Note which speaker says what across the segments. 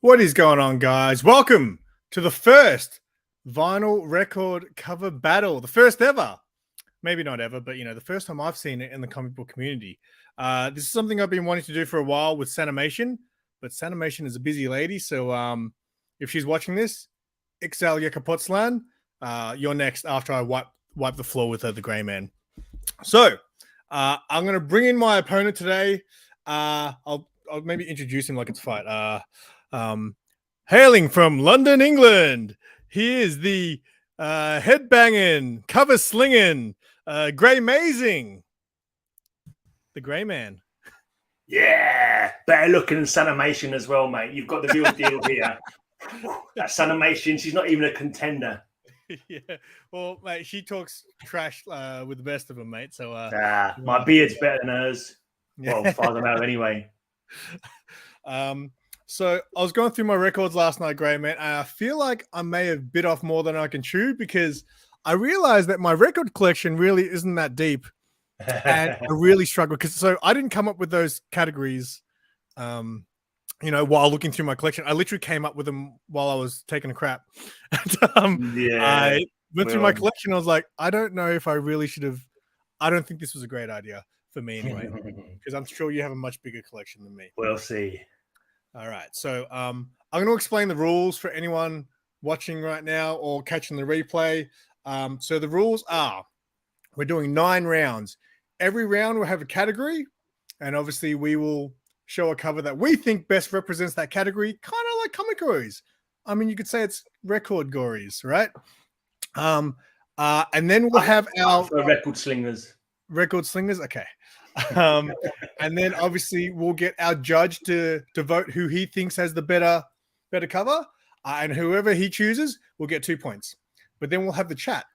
Speaker 1: What is going on, guys? Welcome to the first vinyl record cover battle, the first ever. Maybe not ever, but the first time I've seen it in the comic book community. This is something I've been wanting to do for a while with Sanimation, but Sanimation is a busy lady, so if she's watching this, Ixal Yekapotslan, you're next after I wipe the floor with her, TheGreyman. So I'm going to bring in my opponent today. I'll maybe introduce him like it's a fight. Hailing from London, England, he is the headbanging, cover slinging, Greymazing, TheGreyman.
Speaker 2: Yeah, better looking than Sanimation as well, mate. You've got the real deal here. That Sanimation, she's not even a contender.
Speaker 1: Yeah, well, mate, she talks trash with the best of them, mate. So,
Speaker 2: my beard's better than hers. Well, as far as I know, anyway.
Speaker 1: So I was going through my records last night, Greyman, and I feel like I may have bit off more than I can chew because I realized that my record collection really isn't that deep, and I really struggle because I didn't come up with those categories, while looking through my collection. I literally came up with them while I was taking a crap. I went through my collection. I was like, I don't know if I really should have. I don't think this was a great idea for me anyway, because I'm sure you have a much bigger collection than me.
Speaker 2: We'll see.
Speaker 1: All right, so I'm going to explain the rules for anyone watching right now or catching the replay. So the rules are, we're doing 9 rounds. Every round will have a category, and obviously we will show a cover that we think best represents that category, kind of like comic gories. I mean, you could say it's record gories, right? And then we'll have our
Speaker 2: record slingers.
Speaker 1: Record slingers, okay. And then obviously we'll get our judge to vote who he thinks has the better cover, and whoever he chooses will get 2 points. But then we'll have the chat.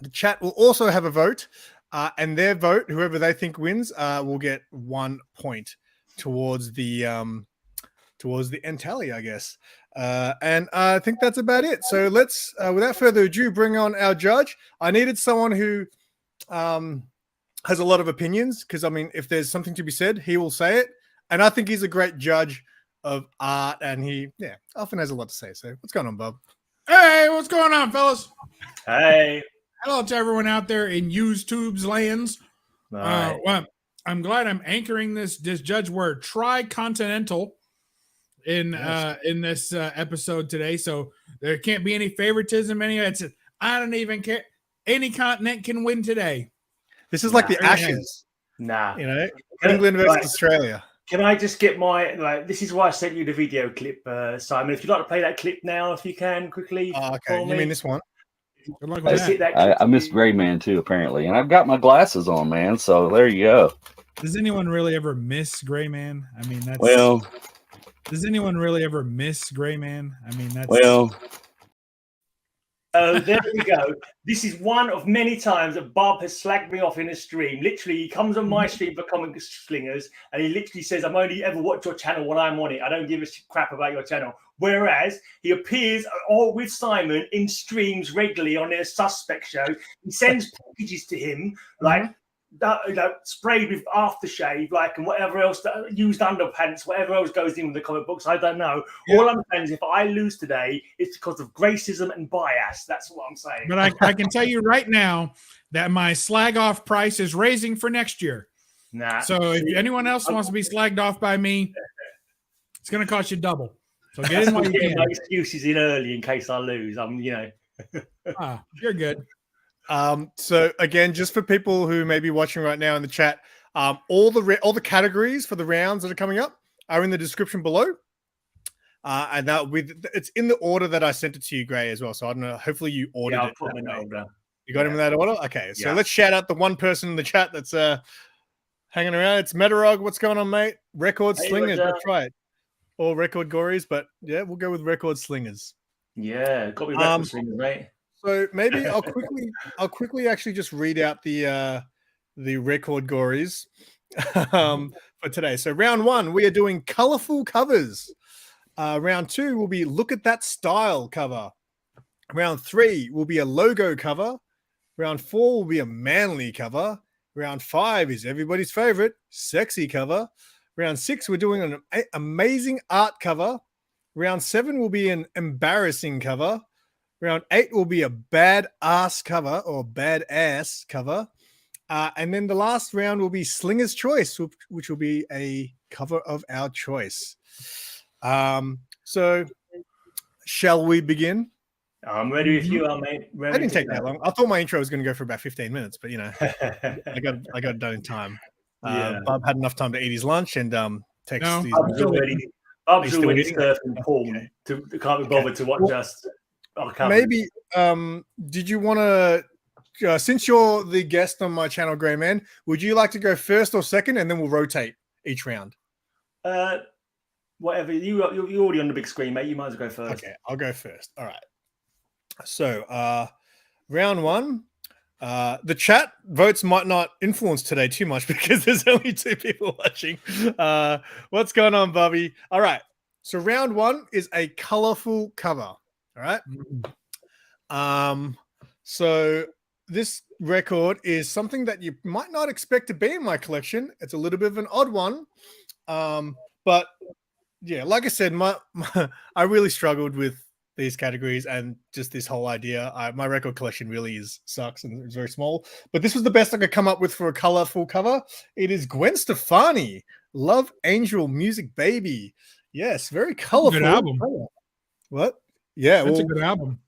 Speaker 1: The chat will also have a vote, and their vote, whoever they think wins, will get 1 point towards the end tally, I guess. And I think that's about it. So let's, without further ado, bring on our judge. I needed someone who has a lot of opinions, because I mean, if there's something to be said, he will say it. And I think he's a great judge of art, and he often has a lot to say. So what's going on, Bob?
Speaker 3: Hey, what's going on, fellas?
Speaker 2: Hey.
Speaker 3: Hello to everyone out there in YouTube's lands.
Speaker 2: Right.
Speaker 3: Well, I'm glad I'm anchoring this judge word tri-continental in this episode today. So there can't be any favoritism. I don't even care. Any continent can win today.
Speaker 1: This is like the Ashes. England versus Australia.
Speaker 2: Can I just get this is why I sent you the video clip, Simon. If you'd like to play that clip now, if you can, quickly.
Speaker 1: Oh, okay. You mean this one?
Speaker 4: I missed Greyman too, apparently. And I've got my glasses on, man. So there you go.
Speaker 3: Does anyone really ever miss Greyman? I mean, that's...
Speaker 4: Well...
Speaker 3: Does anyone really ever miss Greyman? I mean, that's...
Speaker 4: Well...
Speaker 2: There we go. This is one of many times that Bob has slagged me off in a stream. Literally, he comes on my stream for Comic Slingers, and he literally says, "I'm only ever watch your channel when I'm on it. I don't give a crap about your channel." Whereas he appears with Simon in streams regularly on their Suspect show. He sends packages to him, sprayed with aftershave, and whatever else, used underpants, whatever else goes in with the comic books. I don't know. Yeah. All I'm saying is, if I lose today, it's because of racism and bias. That's what I'm saying.
Speaker 3: But I can tell you right now that my slag off price is raising for next year.
Speaker 2: Nah.
Speaker 3: So if anyone else wants to be slagged off by me, it's going to cost you double. So get in while you can.
Speaker 2: My excuses in early in case I lose.
Speaker 3: You're good.
Speaker 1: So again, just for people who may be watching right now in the chat, all the categories for the rounds that are coming up are in the description below, and it's in the order that I sent it to you, Gray, as well. So I don't know. Hopefully you ordered it.
Speaker 2: Put them in order.
Speaker 1: You got him in that order. Okay, so let's shout out the one person in the chat that's hanging around. It's Metarog. What's going on, mate? Record Slingers. That's right. All record gories, but yeah, we'll go with Record Slingers.
Speaker 2: Yeah, got to be Record Slingers, right?
Speaker 1: So maybe I'll quickly actually just read out the record gories for today. So round 1, we are doing colorful covers. Round 2 will be Look at That Style cover. Round 3 will be a logo cover. Round 4 will be a manly cover. Round 5 is everybody's favorite, sexy cover. Round 6, we're doing an amazing art cover. Round 7 will be an embarrassing cover. Round 8 will be a badass cover or badass cover. And then the last round will be Slinger's Choice, which will be a cover of our choice. So shall we begin?
Speaker 2: I'm ready if you are, mate.
Speaker 1: I didn't take that long. I thought my intro was going to go for about 15 minutes, but I got it done in time. Bob had enough time to eat his lunch and text.
Speaker 3: No,
Speaker 2: Bob's already surfing porn. Can't be bothered to watch us.
Speaker 1: Maybe did you want to, since you're the guest on my channel, Greyman, would you like to go first or second, and then we'll rotate each round?
Speaker 2: Whatever. You're already on the big screen, mate. You might as well go first.
Speaker 1: Okay, I'll go first. All right. So round 1. The chat votes might not influence today too much because there's only 2 people watching. What's going on, Bobby? All right. So round 1 is a colorful cover. All right. So this record is something that you might not expect to be in my collection. It's a little bit of an odd one. But yeah, like I said, I really struggled with these categories and just this whole idea. My record collection really sucks and it's very small, but this was the best I could come up with for a colorful cover. It is Gwen Stefani, Love Angel Music Baby. Yes, very colorful.
Speaker 3: Good album.
Speaker 1: What? Yeah,
Speaker 3: that's a good album.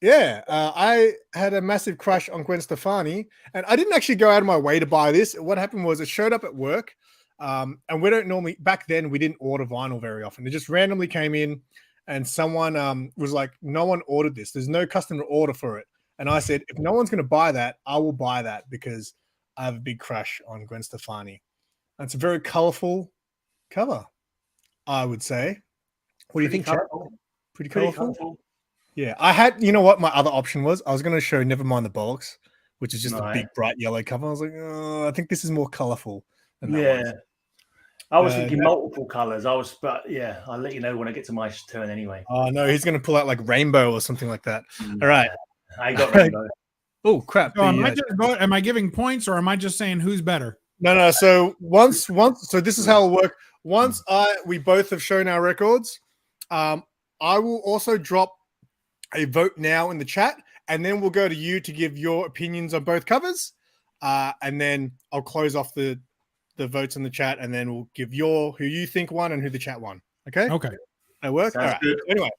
Speaker 1: Yeah, I had a massive crush on Gwen Stefani, and I didn't actually go out of my way to buy this. What happened was it showed up at work, and we don't normally, back then we didn't order vinyl very often. It just randomly came in. And someone was like, no one ordered this. There's no customer order for it. And I said, if no one's going to buy that, I will buy that because I have a big crush on Gwen Stefani. And it's a very colorful cover, I would say. What do you think, Chad? Pretty colorful? Yeah. I had, you know what my other option was? I was going to show Nevermind the Bollocks, which is just a big bright yellow cover. I was like, oh, I think this is more colorful than that one.
Speaker 2: I was thinking multiple colors. But yeah, I'll let you know when I get to my turn anyway.
Speaker 1: Oh no, he's going to pull out like rainbow or something like that. All right,
Speaker 2: I got rainbow.
Speaker 1: Oh crap!
Speaker 3: So am I giving points or am I just saying who's better?
Speaker 1: No. So so this is how it'll work. Once we both have shown our records, I will also drop a vote now in the chat, and then we'll go to you to give your opinions on both covers, and then I'll close off the votes in the chat, and then we'll give who you think won and who the chat won. Okay. That works. All right. Good. Anyway,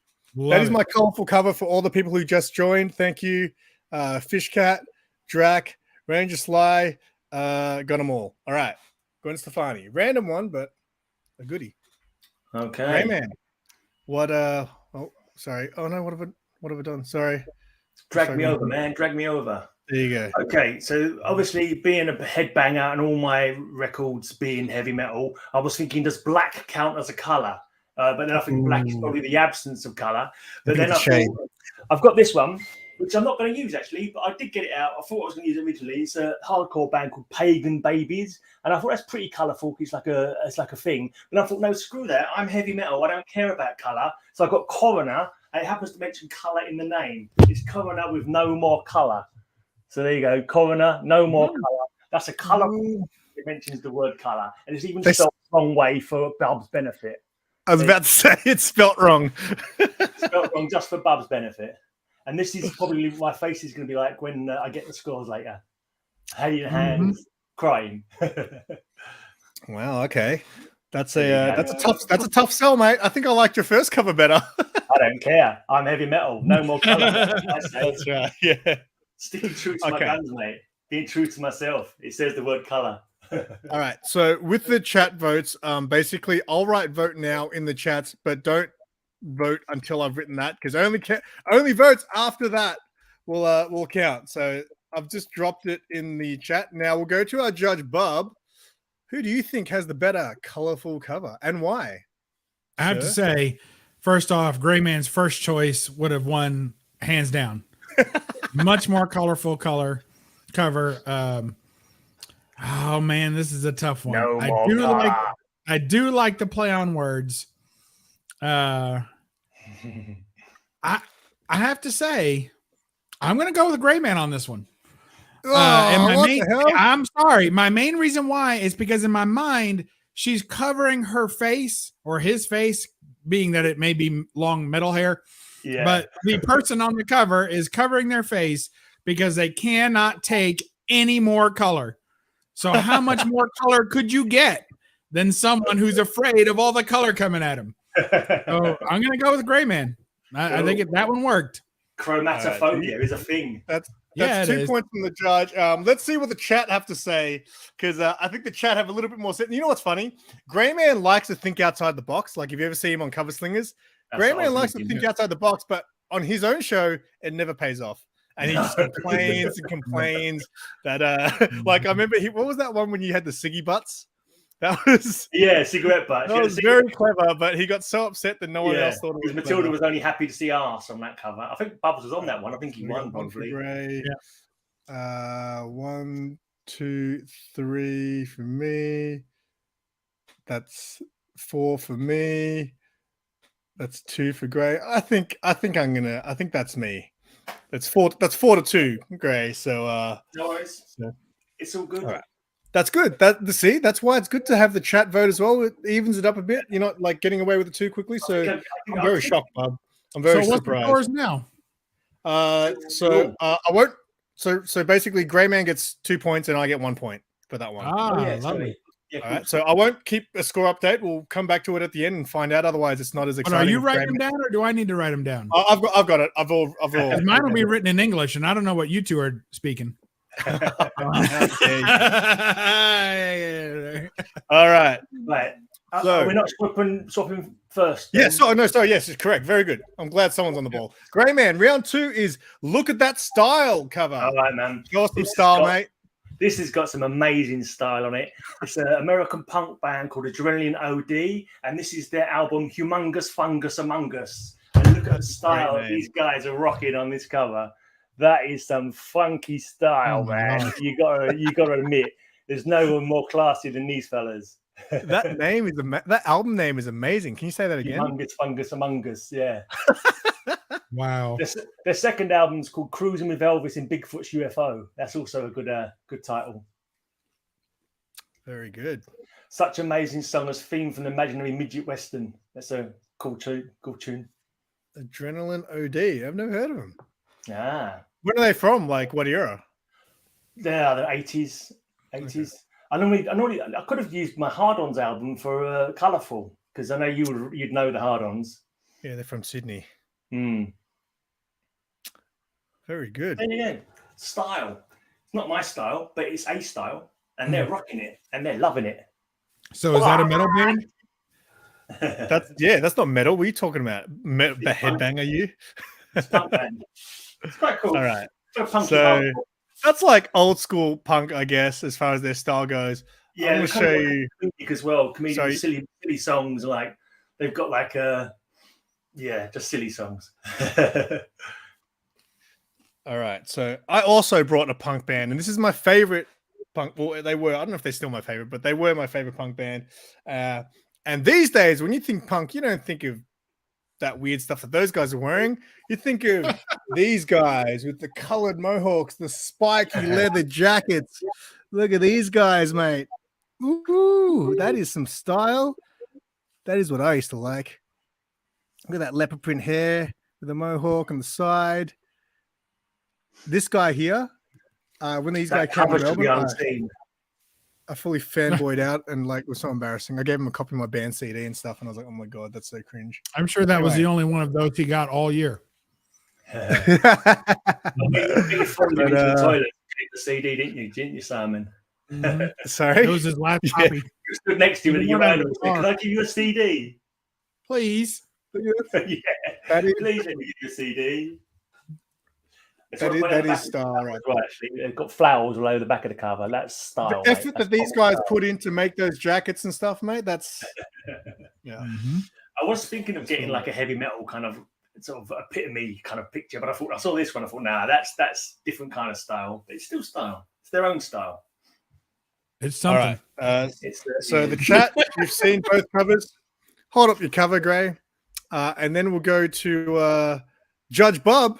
Speaker 1: that is my colorful cover for all the people who just joined. Thank you, Fishcat, Drac, Ranger Sly, got them all. All right, Gwen Stefani, random one, but a goodie.
Speaker 2: Okay,
Speaker 1: hey man, what? Oh, sorry. Oh no, what have I done? Sorry.
Speaker 2: Drag me over, man. Drag me over.
Speaker 1: There you go.
Speaker 2: Okay, so obviously being a headbanger and all my records being heavy metal, I was thinking, does black count as a color? But then I think black is probably the absence of color. But then I thought, I've got this one, which I'm not going to use actually, but I did get it out. I thought I was going to use it originally. It's a hardcore band called Pagan Babies, and I thought that's pretty colorful. It's like a thing. But I thought, no, screw that. I'm heavy metal. I don't care about color. So I got Coroner, and it happens to mention color in the name. It's Coroner with no more color. So there you go, Coroner, no more color. That's a color. It mentions the word color, and it's even spelled the wrong way for Bub's benefit.
Speaker 1: I was about to say it's spelt wrong.
Speaker 2: Spelt wrong just for Bub's benefit. And this is probably my face is going to be like when I get the scores later. Head in hands, crying.
Speaker 1: Wow. Okay, that's a tough sell, mate. I think I liked your first cover better.
Speaker 2: I don't care. I'm heavy metal. No more color.
Speaker 1: That's right. Yeah.
Speaker 2: Sticking true to my guns, mate. Being true to myself. It says the word color.
Speaker 1: All right. So with the chat votes, basically I'll write vote now in the chats, but don't vote until I've written that because only votes after that will count. So I've just dropped it in the chat. Now we'll go to our judge, Bob. Who do you think has the better colorful cover and why?
Speaker 3: I have to say, first off, Greyman's first choice would have won hands down. Much more colorful cover. Oh man, this is a tough one. I do like the play on words. I have to say, I'm going to go with Greyman on this one. I'm sorry. My main reason why is because in my mind, she's covering her face or his face being that it may be long metal hair.
Speaker 2: Yeah.
Speaker 3: But the person on the cover is covering their face because they cannot take any more color. So how much more color could you get than someone who's afraid of all the color coming at him? So I'm going to go with Greyman. I think that one worked.
Speaker 2: Chromatophobia is a thing.
Speaker 1: That's 2 points from the judge. Let's see what the chat have to say, because I think the chat have a little bit more sense. You know what's funny? Greyman likes to think outside the box. Like if you ever see him on Cover Slingers, Greyman likes to think outside the box, but on his own show, it never pays off. And he just complains and complains that, like I remember, what was that one when you had the ciggy butts? That was
Speaker 2: cigarette butts.
Speaker 1: That was very clever, but he got so upset that no one else thought it was.
Speaker 2: Matilda
Speaker 1: clever.
Speaker 2: was only happy to see arse on that cover. I think Bubbles was on that one. I think he won probably.
Speaker 1: Yeah. 1, 2, 3 for me. That's 4 for me. That's 2 for Gray. I think that's me. That's 4 to 2, Gray. So
Speaker 2: no worries. It's all good.
Speaker 1: All right. That's good. That's why it's good to have the chat vote as well. It evens it up a bit. You're not like getting away with the 2 quickly. So I'm very shocked, Bob. I'm very surprised.
Speaker 3: So what's the scores now?
Speaker 1: I won't. So basically, Greyman gets 2 points and I get 1 point for that one.
Speaker 3: Lovely.
Speaker 2: Yeah,
Speaker 1: all right. So I won't keep a score update. We'll come back to it at the end and find out. Otherwise, it's not as exciting.
Speaker 3: But are you writing them down, or do I need to write them down?
Speaker 1: I've got it. I've all.
Speaker 3: Mine will be written in English, and I don't know what you two are speaking.
Speaker 1: All right.
Speaker 2: Right. So we're not swapping first.
Speaker 1: Yes. Oh no. Sorry. Yes, it's correct. Very good. I'm glad someone's on the ball. Greyman, round 2 is look at that style cover.
Speaker 2: All right, man.
Speaker 1: Show us some style, mate.
Speaker 2: This has got some amazing style on it. It's an American punk band called Adrenaline OD, and this is their album Humongous Fungus Among Us. And look at the style these guys are rocking on this cover. That is some funky style, man. You gotta admit, there's no one more classy than these fellas.
Speaker 1: That album name is amazing. Can you say that again?
Speaker 2: Humongous Fungus Among Us, yeah.
Speaker 3: Wow.
Speaker 2: Their second album's called Cruising with Elvis in Bigfoot's UFO. That's also a good title.
Speaker 1: Very good.
Speaker 2: Such amazing song as Theme from the Imaginary Midget Western. That's a cool tune.
Speaker 1: Adrenaline OD. I've never heard of them.
Speaker 2: Ah.
Speaker 1: Where are they from? Like what era?
Speaker 2: They're the 80s. Okay. I could have used my Hard-Ons album for Colourful, because I know you'd know the Hard-Ons.
Speaker 1: Yeah, they're from Sydney.
Speaker 2: Very
Speaker 1: good.
Speaker 2: And again, style. It's not my style, but it's a style, and they're rocking it and they're loving it.
Speaker 3: So is that a metal band?
Speaker 1: That's not metal. What are you talking about? The headbanger, you?
Speaker 2: It's punk band. It's quite cool.
Speaker 1: All right.
Speaker 2: So
Speaker 1: that's like old school punk, I guess, as far as their style goes.
Speaker 2: Yeah,
Speaker 1: I'm going to show you
Speaker 2: as well. Comedians, silly songs, like they've got like just silly songs.
Speaker 1: All right. So I also brought a punk band, and this is my favorite punk. Well, they were. I don't know if they're still my favorite, but they were my favorite punk band. And these days, when you think punk, you don't think of that weird stuff that those guys are wearing. You think of these guys with the colored mohawks, the spiky leather jackets. Look at these guys, mate. Ooh, that is some style. That is what I used to like. Look at that leopard print hair with the mohawk on the side. This guy here, when these guys came to Melbourne, I fully fanboyed out and like it was so embarrassing. I gave him a copy of my band CD and stuff, and I was like, "Oh my god, that's so cringe."
Speaker 3: I'm sure that was the only one of those he got all year.
Speaker 2: You into the toilet, take the CD, didn't you, Simon?
Speaker 1: Sorry,
Speaker 3: it was his last copy.
Speaker 2: You stood next to him at your own. Can I give you a CD?
Speaker 3: Please.
Speaker 2: Please let me give you a CD.
Speaker 1: That is style, right?
Speaker 2: Well, actually, they've got flowers all over the back of the cover. That's style.
Speaker 1: The effort that these guys put in to make those jackets and stuff, mate. That's
Speaker 2: I was thinking of getting like a heavy metal kind of sort of epitome kind of picture, but I saw this one. I thought, nah, that's different kind of style. But it's still style. It's their own style.
Speaker 3: It's something.
Speaker 1: All right. So the chat, you've seen both covers. Hold up your cover, Gray, and then we'll go to Judge Bob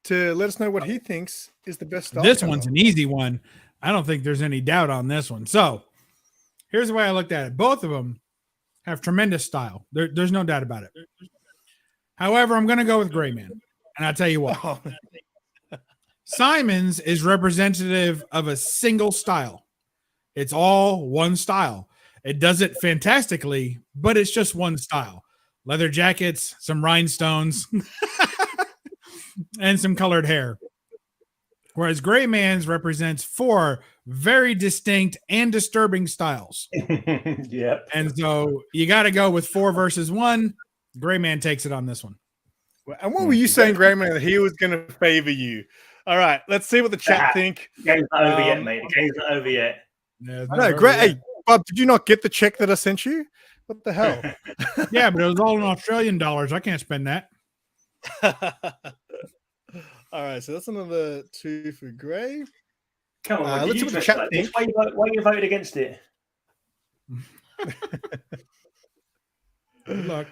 Speaker 1: to let us know what he thinks is the best style.
Speaker 3: This one's an easy one. I don't think there's any doubt on this one. So here's the way I looked at it. Both of them have tremendous style. There's no doubt about it. However, I'm going to go with Greyman, and I'll tell you what. Simon's is representative of a single style. It's all one style. It does it fantastically, but it's just one style. Leather jackets, some rhinestones, and some colored hair. Whereas Greyman's represents 4 very distinct and disturbing styles.
Speaker 2: Yep.
Speaker 3: And so you got to go with 4 versus 1. Greyman takes it on this one.
Speaker 1: And what were you saying, Greyman, that he was going to favor you? All right, let's see what the chat think.
Speaker 2: The game's not over yet, mate. The game's not over yet.
Speaker 3: Yeah,
Speaker 1: No, great. Hey, Bob, did you not get the check that I sent you? What the hell?
Speaker 3: Yeah, but it was all in Australian dollars. I can't spend that.
Speaker 1: All right, so that's another 2 for Gray.
Speaker 2: Come on,
Speaker 1: let's see what the chat think.
Speaker 2: Why you voted against it?
Speaker 3: Good luck.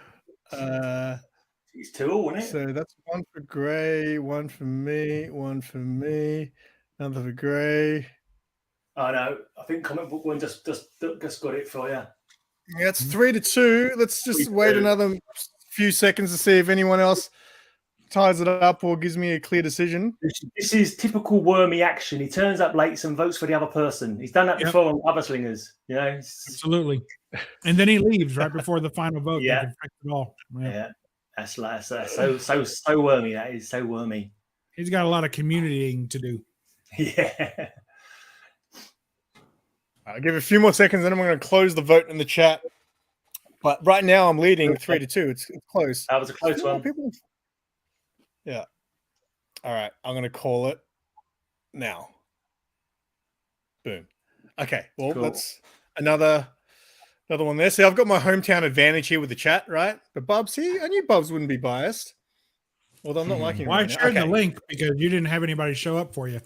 Speaker 2: It's 2-2, isn't it?
Speaker 1: So that's 1 for Gray, 1 for me, 1 for me, another for Gray.
Speaker 2: Oh no, I think comic book one just got it for you.
Speaker 1: Yeah, it's 3-2. Let's just wait another few seconds to see if anyone else ties it up or gives me a clear decision.
Speaker 2: This is typical wormy action. He turns up late and votes for the other person. He's done that before on other slingers. You know,
Speaker 3: absolutely. And then he leaves right before the final vote.
Speaker 2: Yeah,
Speaker 3: it all.
Speaker 2: Yeah. That's like so wormy. That is so wormy.
Speaker 3: He's got a lot of communitying to do.
Speaker 2: Yeah.
Speaker 1: I'll give it a few more seconds, and then I'm going to close the vote in the chat. But right now, I'm leading 3-2. It's close.
Speaker 2: That was a close one.
Speaker 1: Yeah. All right. I'm going to call it now. Boom. Okay. Well,
Speaker 2: cool.
Speaker 1: That's another one there. See, I've got my hometown advantage here with the chat, right? But Bubs, see, I knew Bubs wouldn't be biased. Although I'm not liking it.
Speaker 3: Well,
Speaker 1: right
Speaker 3: I shared
Speaker 1: now.
Speaker 3: the link because you didn't have anybody show up for you.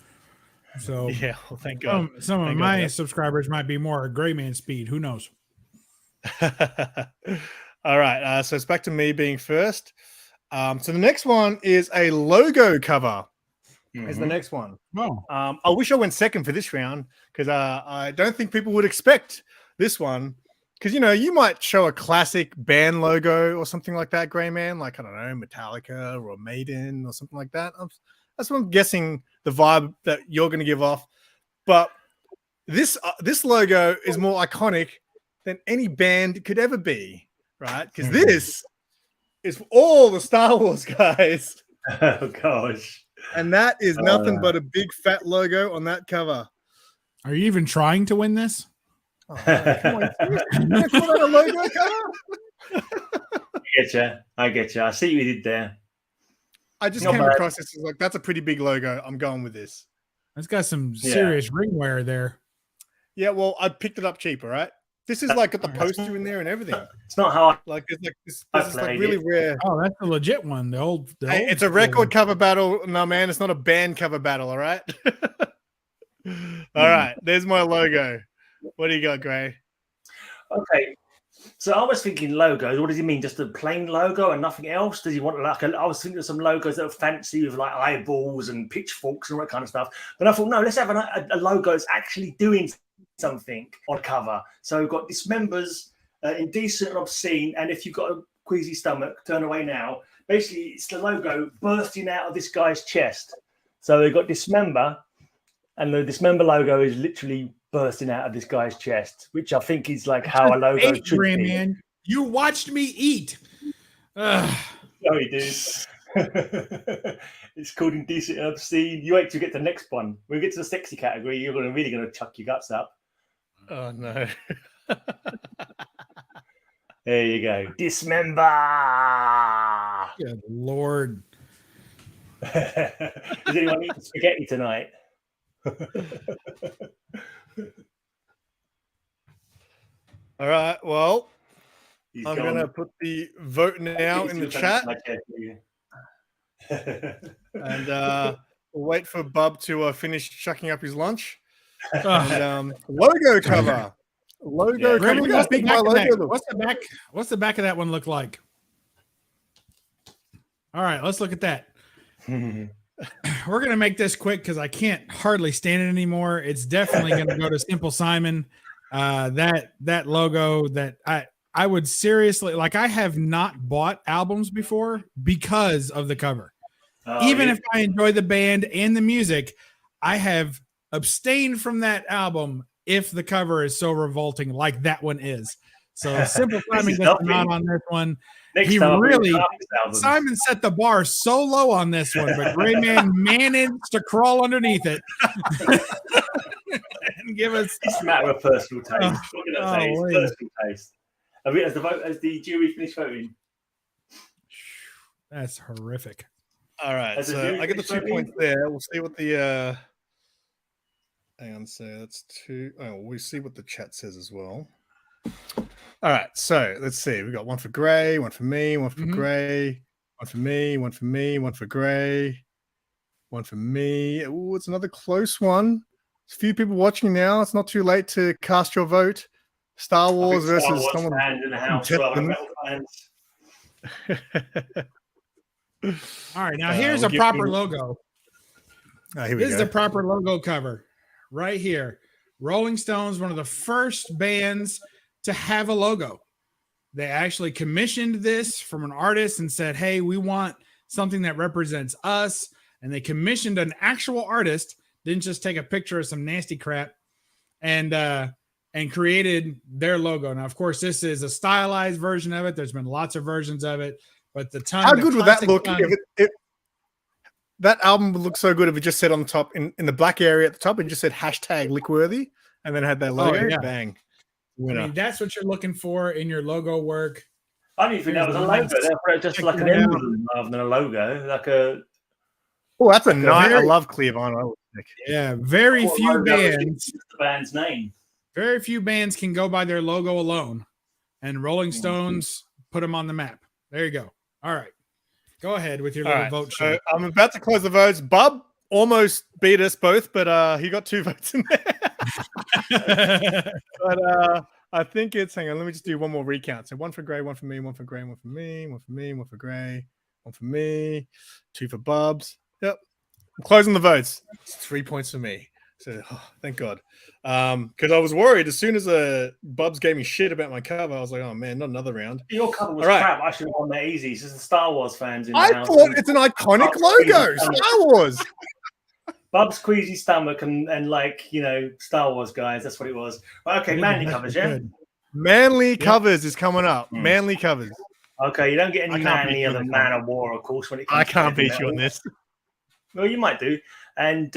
Speaker 3: So
Speaker 1: yeah, well, thank God.
Speaker 3: Some of my subscribers might be more Greyman speed. Who knows?
Speaker 1: All right. So it's back to me being first. So the next one is a logo cover. Is the next one.
Speaker 3: Oh.
Speaker 1: I wish I went second for this round because I don't think people would expect this one. Because, you might show a classic band logo or something like that, Greyman, like, I don't know, Metallica or Maiden or something like that. That's what I'm guessing the vibe that you're going to give off. But this logo is more iconic than any band could ever be, right? Because this is for all the Star Wars guys.
Speaker 2: Oh, gosh.
Speaker 1: And that is nothing but a big fat logo on that cover.
Speaker 3: Are you even trying to win this?
Speaker 1: Oh, come on. Can I call that a logo cover?
Speaker 2: I get you. I see what you did there.
Speaker 1: I just came across this as like, that's a pretty big logo. I'm going with this.
Speaker 3: It's got some serious ring wear there.
Speaker 1: Yeah, well, I picked it up cheap, all right? This is like got the poster in there and everything.
Speaker 2: It's not how
Speaker 1: like there's like this is like really rare.
Speaker 3: Oh, that's a legit one. The old
Speaker 1: it's a record cover battle. No, man, it's not a band cover battle, all right? All right, there's my logo. What do you got, Gray?
Speaker 2: Okay. So I was thinking logos. What does he mean? Just a plain logo and nothing else? Does he want like I was thinking of some logos that are fancy with like eyeballs and pitchforks and all that kind of stuff. But I thought, no, let's have a logo that's actually doing something on cover. So we've got dismembers, indecent and obscene. And if you've got a queasy stomach, turn away now. Basically, it's the logo bursting out of this guy's chest. So they've got dismember, and the dismember logo is literally bursting out of this guy's chest, which I think is like how a logo should be.
Speaker 3: Man. You watched me eat.
Speaker 2: Sorry, dude. It's called indecent and obscene. You wait till you get to the next one. When we get to the sexy category, you're really going to chuck your guts up.
Speaker 1: Oh, no.
Speaker 2: There you go. Dismember.
Speaker 3: Good Lord.
Speaker 2: Is anyone eating spaghetti tonight?
Speaker 1: All right. Well,
Speaker 2: He's
Speaker 1: I'm
Speaker 2: gone.
Speaker 1: going to put the vote now in the chat. And we'll wait for Bub to finish chucking up his lunch. And, logo cover. Logo cover.
Speaker 3: What's the back? What's the back of that one look like? All right, let's look at that. We're gonna make this quick because I can't hardly stand it anymore. It's definitely gonna go to SimpleSimon. That logo that I would seriously like. I have not bought albums before because of the cover. Even if I enjoy the band and the music, I have abstained from that album if the cover is so revolting, like that one is. So SimpleSimon gets a nod on this one. Simon set the bar so low on this one, but Greyman managed to crawl underneath it and give us.
Speaker 2: It's a matter of personal taste. Personal taste. Has the jury finished voting?
Speaker 3: That's horrific.
Speaker 1: All right, so I get the 2 points there. We'll see what the hang on, so that's 2. Oh, we'll see what the chat says as well. All right, so let's see. We got one for Gray, one for me, one for Gray, one for me, one for me, one for Gray, one for me. Oh, it's another close one. There's a few people watching now. It's not too late to cast your vote. Star Wars versus someone.
Speaker 2: Fans in the house, metal fans.
Speaker 3: All right, now here's a proper logo.
Speaker 1: Here we
Speaker 3: This is the proper logo cover right here. Rolling Stones, one of the first bands to have a logo. They actually commissioned this from an artist and said, hey, we want something that represents us. And they commissioned an actual artist, didn't just take a picture of some nasty crap, and created their logo. Now, of course, this is a stylized version of it. There's been lots of versions of it. But how
Speaker 1: good would that look? That album would look so good if it just said on the top, in the black area at the top, it just said #Lickworthy, and then had that logo. Bang.
Speaker 3: Winner. I mean, that's what you're looking for in your logo work.
Speaker 2: I didn't think that was a logo. They're just like an emblem rather than a logo. Like a.
Speaker 1: Oh, that's a nice. I love clear vinyl.
Speaker 3: Yeah, very few bands.
Speaker 2: The band's name.
Speaker 3: Very few bands can go by their logo alone, and Rolling Stones put them on the map. There you go. All right. Go ahead with your little vote show.
Speaker 1: I'm about to close the votes. Bub almost beat us both, but he got 2 votes in there. But I think it's, hang on, let me just do one more recount. So 1 for Gray, 1 for me, 1 for Gray, 1 for me, 1 for me, 1 for Gray, 1 for me, 2 for Bubs. Yep. I'm closing the votes. It's 3 points for me. So thank God. Because I was worried as soon as Bubs gave me shit about my cover, I was like, oh man, not another round.
Speaker 2: Your cover was crap. I should have won that easy. It's just the Star Wars fans in the house.
Speaker 1: I thought it's an iconic logo. Star Wars.
Speaker 2: Bub's queasy stomach and like, Star Wars guys. That's what it was. Right, okay, manly covers, yeah?
Speaker 1: Manly covers is coming up. Manly covers.
Speaker 2: Okay, you don't get any manlier than Man of War, of course. When it comes
Speaker 1: I can't beat you on this.
Speaker 2: Well, you might do. And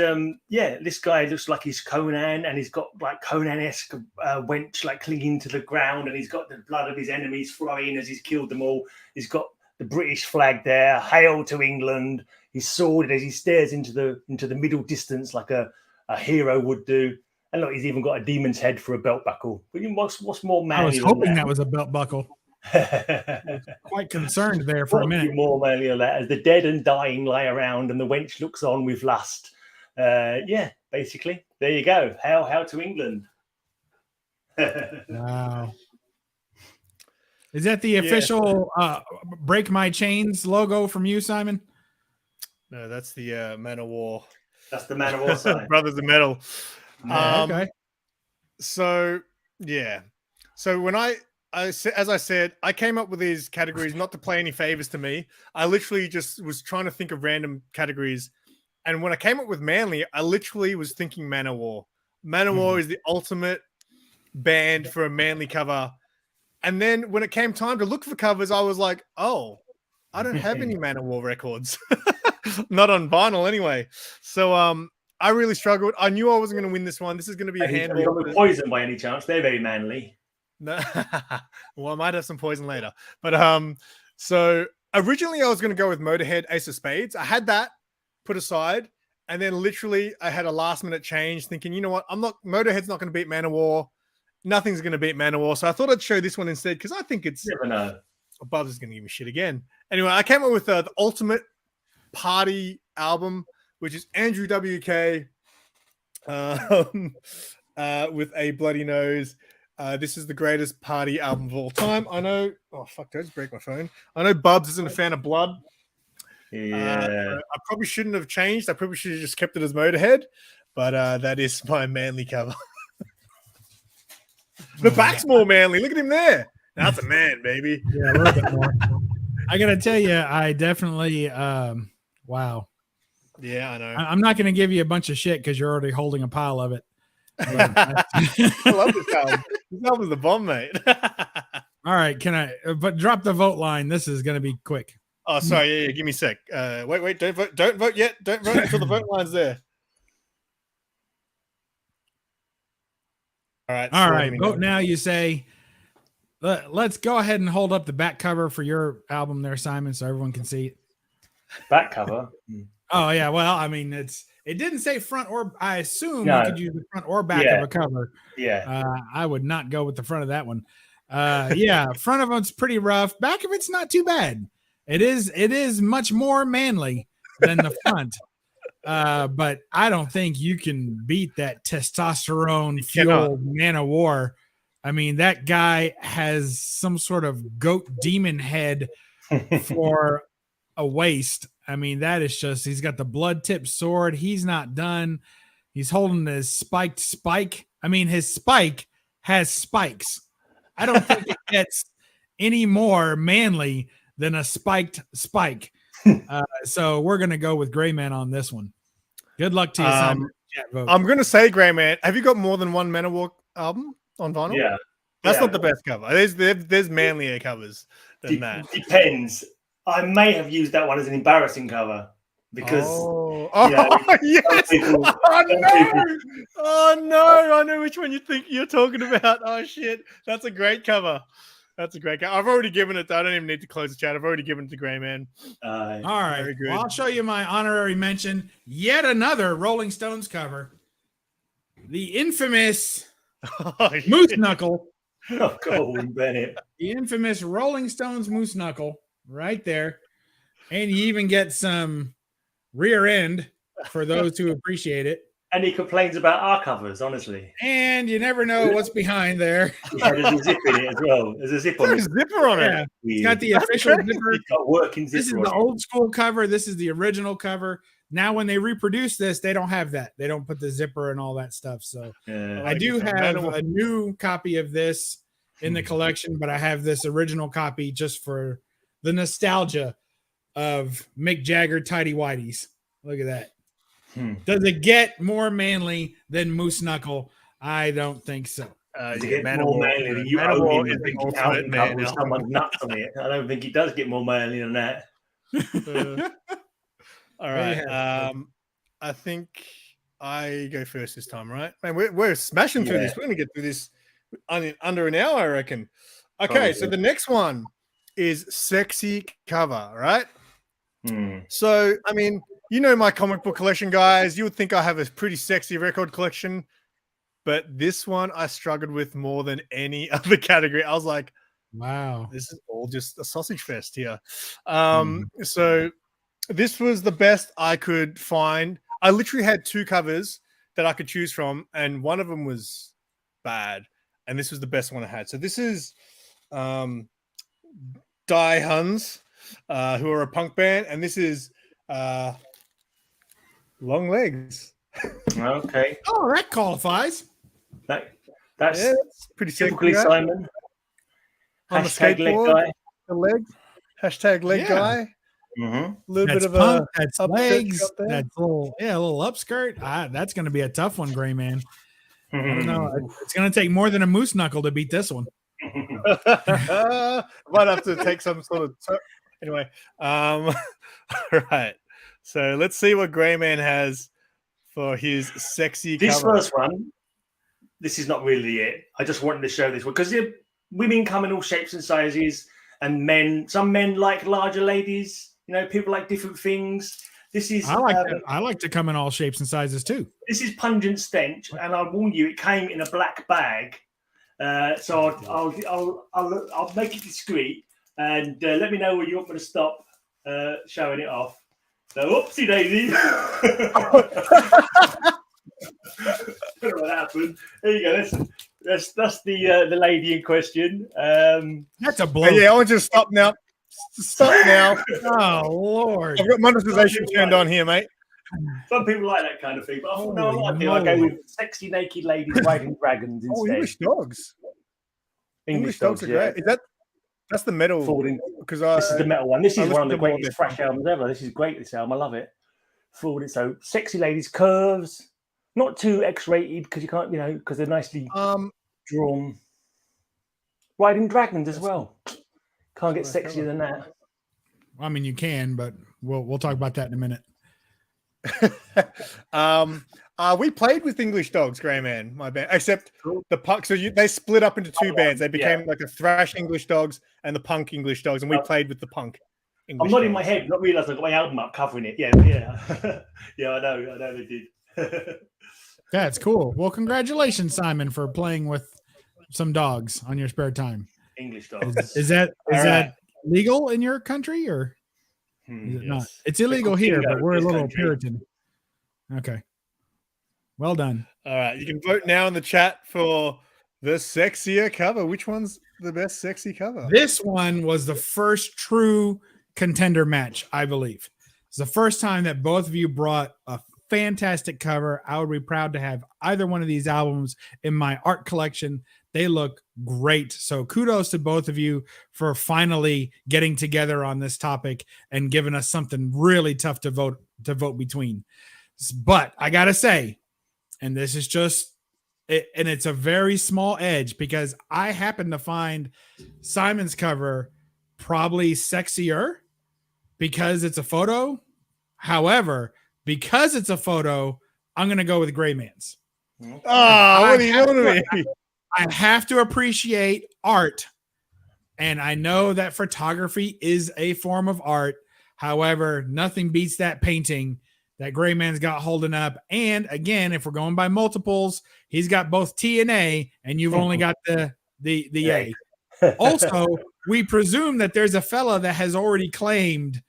Speaker 2: this guy looks like he's Conan, and he's got like Conan-esque wench like clinging to the ground, and he's got the blood of his enemies flowing as he's killed them all. He's got the British flag there, hail to England. He's sworded as he stares into the middle distance like a hero would do. And look, he's even got a demon's head for a belt buckle. But what's more manly?
Speaker 3: I was hoping that was a belt buckle. Quite concerned there for a minute.
Speaker 2: More manly than that, as the dead and dying lie around and the wench looks on with lust. Basically, there you go. Hail to England.
Speaker 3: Wow. Is that the official Break My Chains logo from you, Simon?
Speaker 1: No, that's the Man of War.
Speaker 2: That's the Man of War sign.
Speaker 1: Brothers of Metal.
Speaker 3: Okay.
Speaker 1: So, yeah. So when as I said, I came up with these categories not to play any favors to me. I literally just was trying to think of random categories. And when I came up with Manly, I literally was thinking Man of War. Man of War is the ultimate band for a manly cover. And then when it came time to look for covers, I was like, oh, I don't have any Man of War records. Not on vinyl anyway. So I really struggled. I knew I wasn't going to win this one. This is going to be a handball.
Speaker 2: Have you got Poison by any chance? They're very manly.
Speaker 1: No. Well, I might have some Poison later. But so originally I was going to go with Motorhead, Ace of Spades. I had that put aside, and then literally I had a last minute change thinking, you know what, Motorhead's not going to beat Man of War. Nothing's going to beat Man of War. So I thought I'd show this one instead because I think it's
Speaker 2: never know.
Speaker 1: Bubs is going to give me shit again. Anyway, I came up with the ultimate party album, which is Andrew WK with A Bloody Nose. This is the greatest party album of all time. I know. Oh fuck! Don't just break my phone. I know Bubs isn't a fan of Blood.
Speaker 2: Yeah,
Speaker 1: I probably shouldn't have changed. I probably should have just kept it as Motorhead, but that is my manly cover. The back's more manly. Look at him there. That's a man, baby.
Speaker 3: Yeah, a little bit more. I gotta tell you, I definitely wow.
Speaker 1: Yeah, I know.
Speaker 3: I'm not gonna give you a bunch of shit because you're already holding a pile of it.
Speaker 1: I love this album. This album's the bomb, mate.
Speaker 3: All right, can I but drop the vote line? This is gonna be quick.
Speaker 1: Oh, sorry. Yeah, give me a sec. Wait, don't vote. Don't vote yet. Don't vote until the vote line's there. All right.
Speaker 3: Vote now. You say. Let's go ahead and hold up the back cover for your album there, Simon, so everyone can see it.
Speaker 2: Back cover.
Speaker 3: Oh yeah, well, I mean, it didn't say front or. I assume you could use the front or back of a cover.
Speaker 2: Yeah.
Speaker 3: I would not go with the front of that one. Yeah, front of it's pretty rough. Back of it's not too bad. It is much more manly than the front. But I don't think you can beat that testosterone fueled Man of War. I mean, that guy has some sort of goat demon head for a waist. I mean, that is just, he's got the blood tipped sword. He's not done. He's holding his spiked spike. I mean, his spike has spikes. I don't think it gets any more manly than a spiked spike. So we're going to go with Greyman on this one. Good luck to you, Simon.
Speaker 1: I'm going to say Greyman. Have you got more than one Man of War album on vinyl?
Speaker 2: Yeah.
Speaker 1: That's not the best cover. There's manlier covers than that.
Speaker 2: Depends. I may have used that one as an embarrassing cover because
Speaker 1: yes. Oh no, I know which one you think you're talking about. Oh shit, that's a great cover. That's a great cover. I've already given it. I don't even need to close the chat. I've already given it to Greyman.
Speaker 3: All right, very good. Well, I'll show you my honorary mention. Yet another Rolling Stones cover. The infamous Moose Knuckle.
Speaker 2: Oh, Colin Bennett.
Speaker 3: The infamous Rolling Stones Moose Knuckle right there. And you even get some rear end for those who appreciate it.
Speaker 2: And he complains about our covers, honestly.
Speaker 3: And you never know what's behind there.
Speaker 2: Yeah, there's a zip in it as well. There's a zip on it.
Speaker 1: There's a zipper on it.
Speaker 3: It's got the official zipper.
Speaker 2: It's got working zipper.
Speaker 3: This is the old school cover. This is the original cover. Now, when they reproduce this, they don't have that. They don't put the zipper and all that stuff. So I do have a new copy of this in the collection, but I have this original copy just for the nostalgia of Mick Jagger tighty whities. Look at that. Does it get more manly than Moose Knuckle? I don't think so.
Speaker 2: Does it get more manly than you own him with someone's nuts on it? I don't think it does get more manly than that.
Speaker 1: All right. I think I go first this time, right? Man, we're smashing through this. We're going to get through this under an hour, I reckon. Okay, so the next one is sexy cover, right? So, I mean, you know my comic book collection, guys. You would think I have a pretty sexy record collection, but this one I struggled with more than any other category. I was like, wow, this is all just a sausage fest here. So this was the best I could find. I literally had two covers that I could choose from, and one of them was bad, and this was the best one I had. So this is Die Huns, who are a punk band, and this is Long Legs.
Speaker 2: Okay.
Speaker 3: Oh, that qualifies.
Speaker 2: That's
Speaker 1: pretty
Speaker 2: typically
Speaker 1: sexy, right?
Speaker 2: Simon.
Speaker 1: On the
Speaker 2: Hashtag leg
Speaker 1: skateboard,
Speaker 2: guy.
Speaker 1: the legs. Hashtag leg guy.
Speaker 2: Mm-hmm.
Speaker 1: A little
Speaker 3: That's
Speaker 1: bit of
Speaker 3: punk,
Speaker 1: a
Speaker 3: that's legs. That's a little upskirt. That's going to be a tough one, Greyman. I don't know. It's going to take more than a moose knuckle to beat this one.
Speaker 1: Might have to take some sort of anyway. All right. So let's see what Greyman has for his sexy
Speaker 2: this
Speaker 1: cover.
Speaker 2: First one. This is not really it. I just wanted to show this one because women come in all shapes and sizes, and men. Some men like larger ladies. You know, people like different things. This is.
Speaker 3: I like to come in all shapes and sizes too.
Speaker 2: This is Pungent Stench, and I warn you, it came in a black bag. So I'll make it discreet, and let me know when you want me to stop showing it off. So, oopsie daisy. I don't know what happened. There you go. That's the lady in question.
Speaker 3: That's a blow.
Speaker 1: Yeah, I want you to stop now. Stop now.
Speaker 3: Oh Lord!
Speaker 1: I've got monetization turned on here, mate.
Speaker 2: Some people like that kind of thing, but I thought, I go with sexy naked ladies riding dragons instead.
Speaker 1: Oh, English dogs.
Speaker 2: English Dogs
Speaker 1: are great. Is that's the metal? Because
Speaker 2: this is the metal one. This is one of the greatest
Speaker 1: this
Speaker 2: thrash albums ever. This is great. This album, I love it. Forward, so sexy ladies, curves, not too X-rated because you can't, because they're nicely drawn. Riding dragons as well. Can't get sexier than that.
Speaker 3: I mean, you can, but we'll talk about that in a minute.
Speaker 1: We played with English Dogs, Greyman, my band, except the punk. So they split up into two bands. They became like a thrash English Dogs and the punk English Dogs, and we played with the punk English
Speaker 2: I'm not
Speaker 1: Dogs.
Speaker 2: in my head, not realised I've got my album up covering it. Yeah. Yeah, I know they did.
Speaker 3: That's cool. Well, congratulations, Simon, for playing with some dogs on your spare time.
Speaker 2: English Dogs.
Speaker 3: Is that legal in your country or is it not? It's illegal here, but we're a little Puritan. Okay. Well done.
Speaker 1: All right. You can vote now in the chat for the sexier cover. Which one's the best sexy cover?
Speaker 3: This one was the first true contender match, I believe. It's the first time that both of you brought a fantastic cover. I would be proud to have either one of these albums in my art collection. They look great. So kudos to both of you for finally getting together on this topic and giving us something really tough to vote between. But I got to say, and this is just it, and it's a very small edge because I happen to find Simon's cover probably sexier because it's a photo. However, because it's a photo, I'm going to go with Greyman's.
Speaker 1: Oh, what are you doing to me?
Speaker 3: I have to appreciate art. And I know that photography is a form of art. However, nothing beats that painting that Greyman's got holding up. And again, if we're going by multiples, he's got both T and A, and you've only got the A. Also, we presume that there's a fella that has already claimed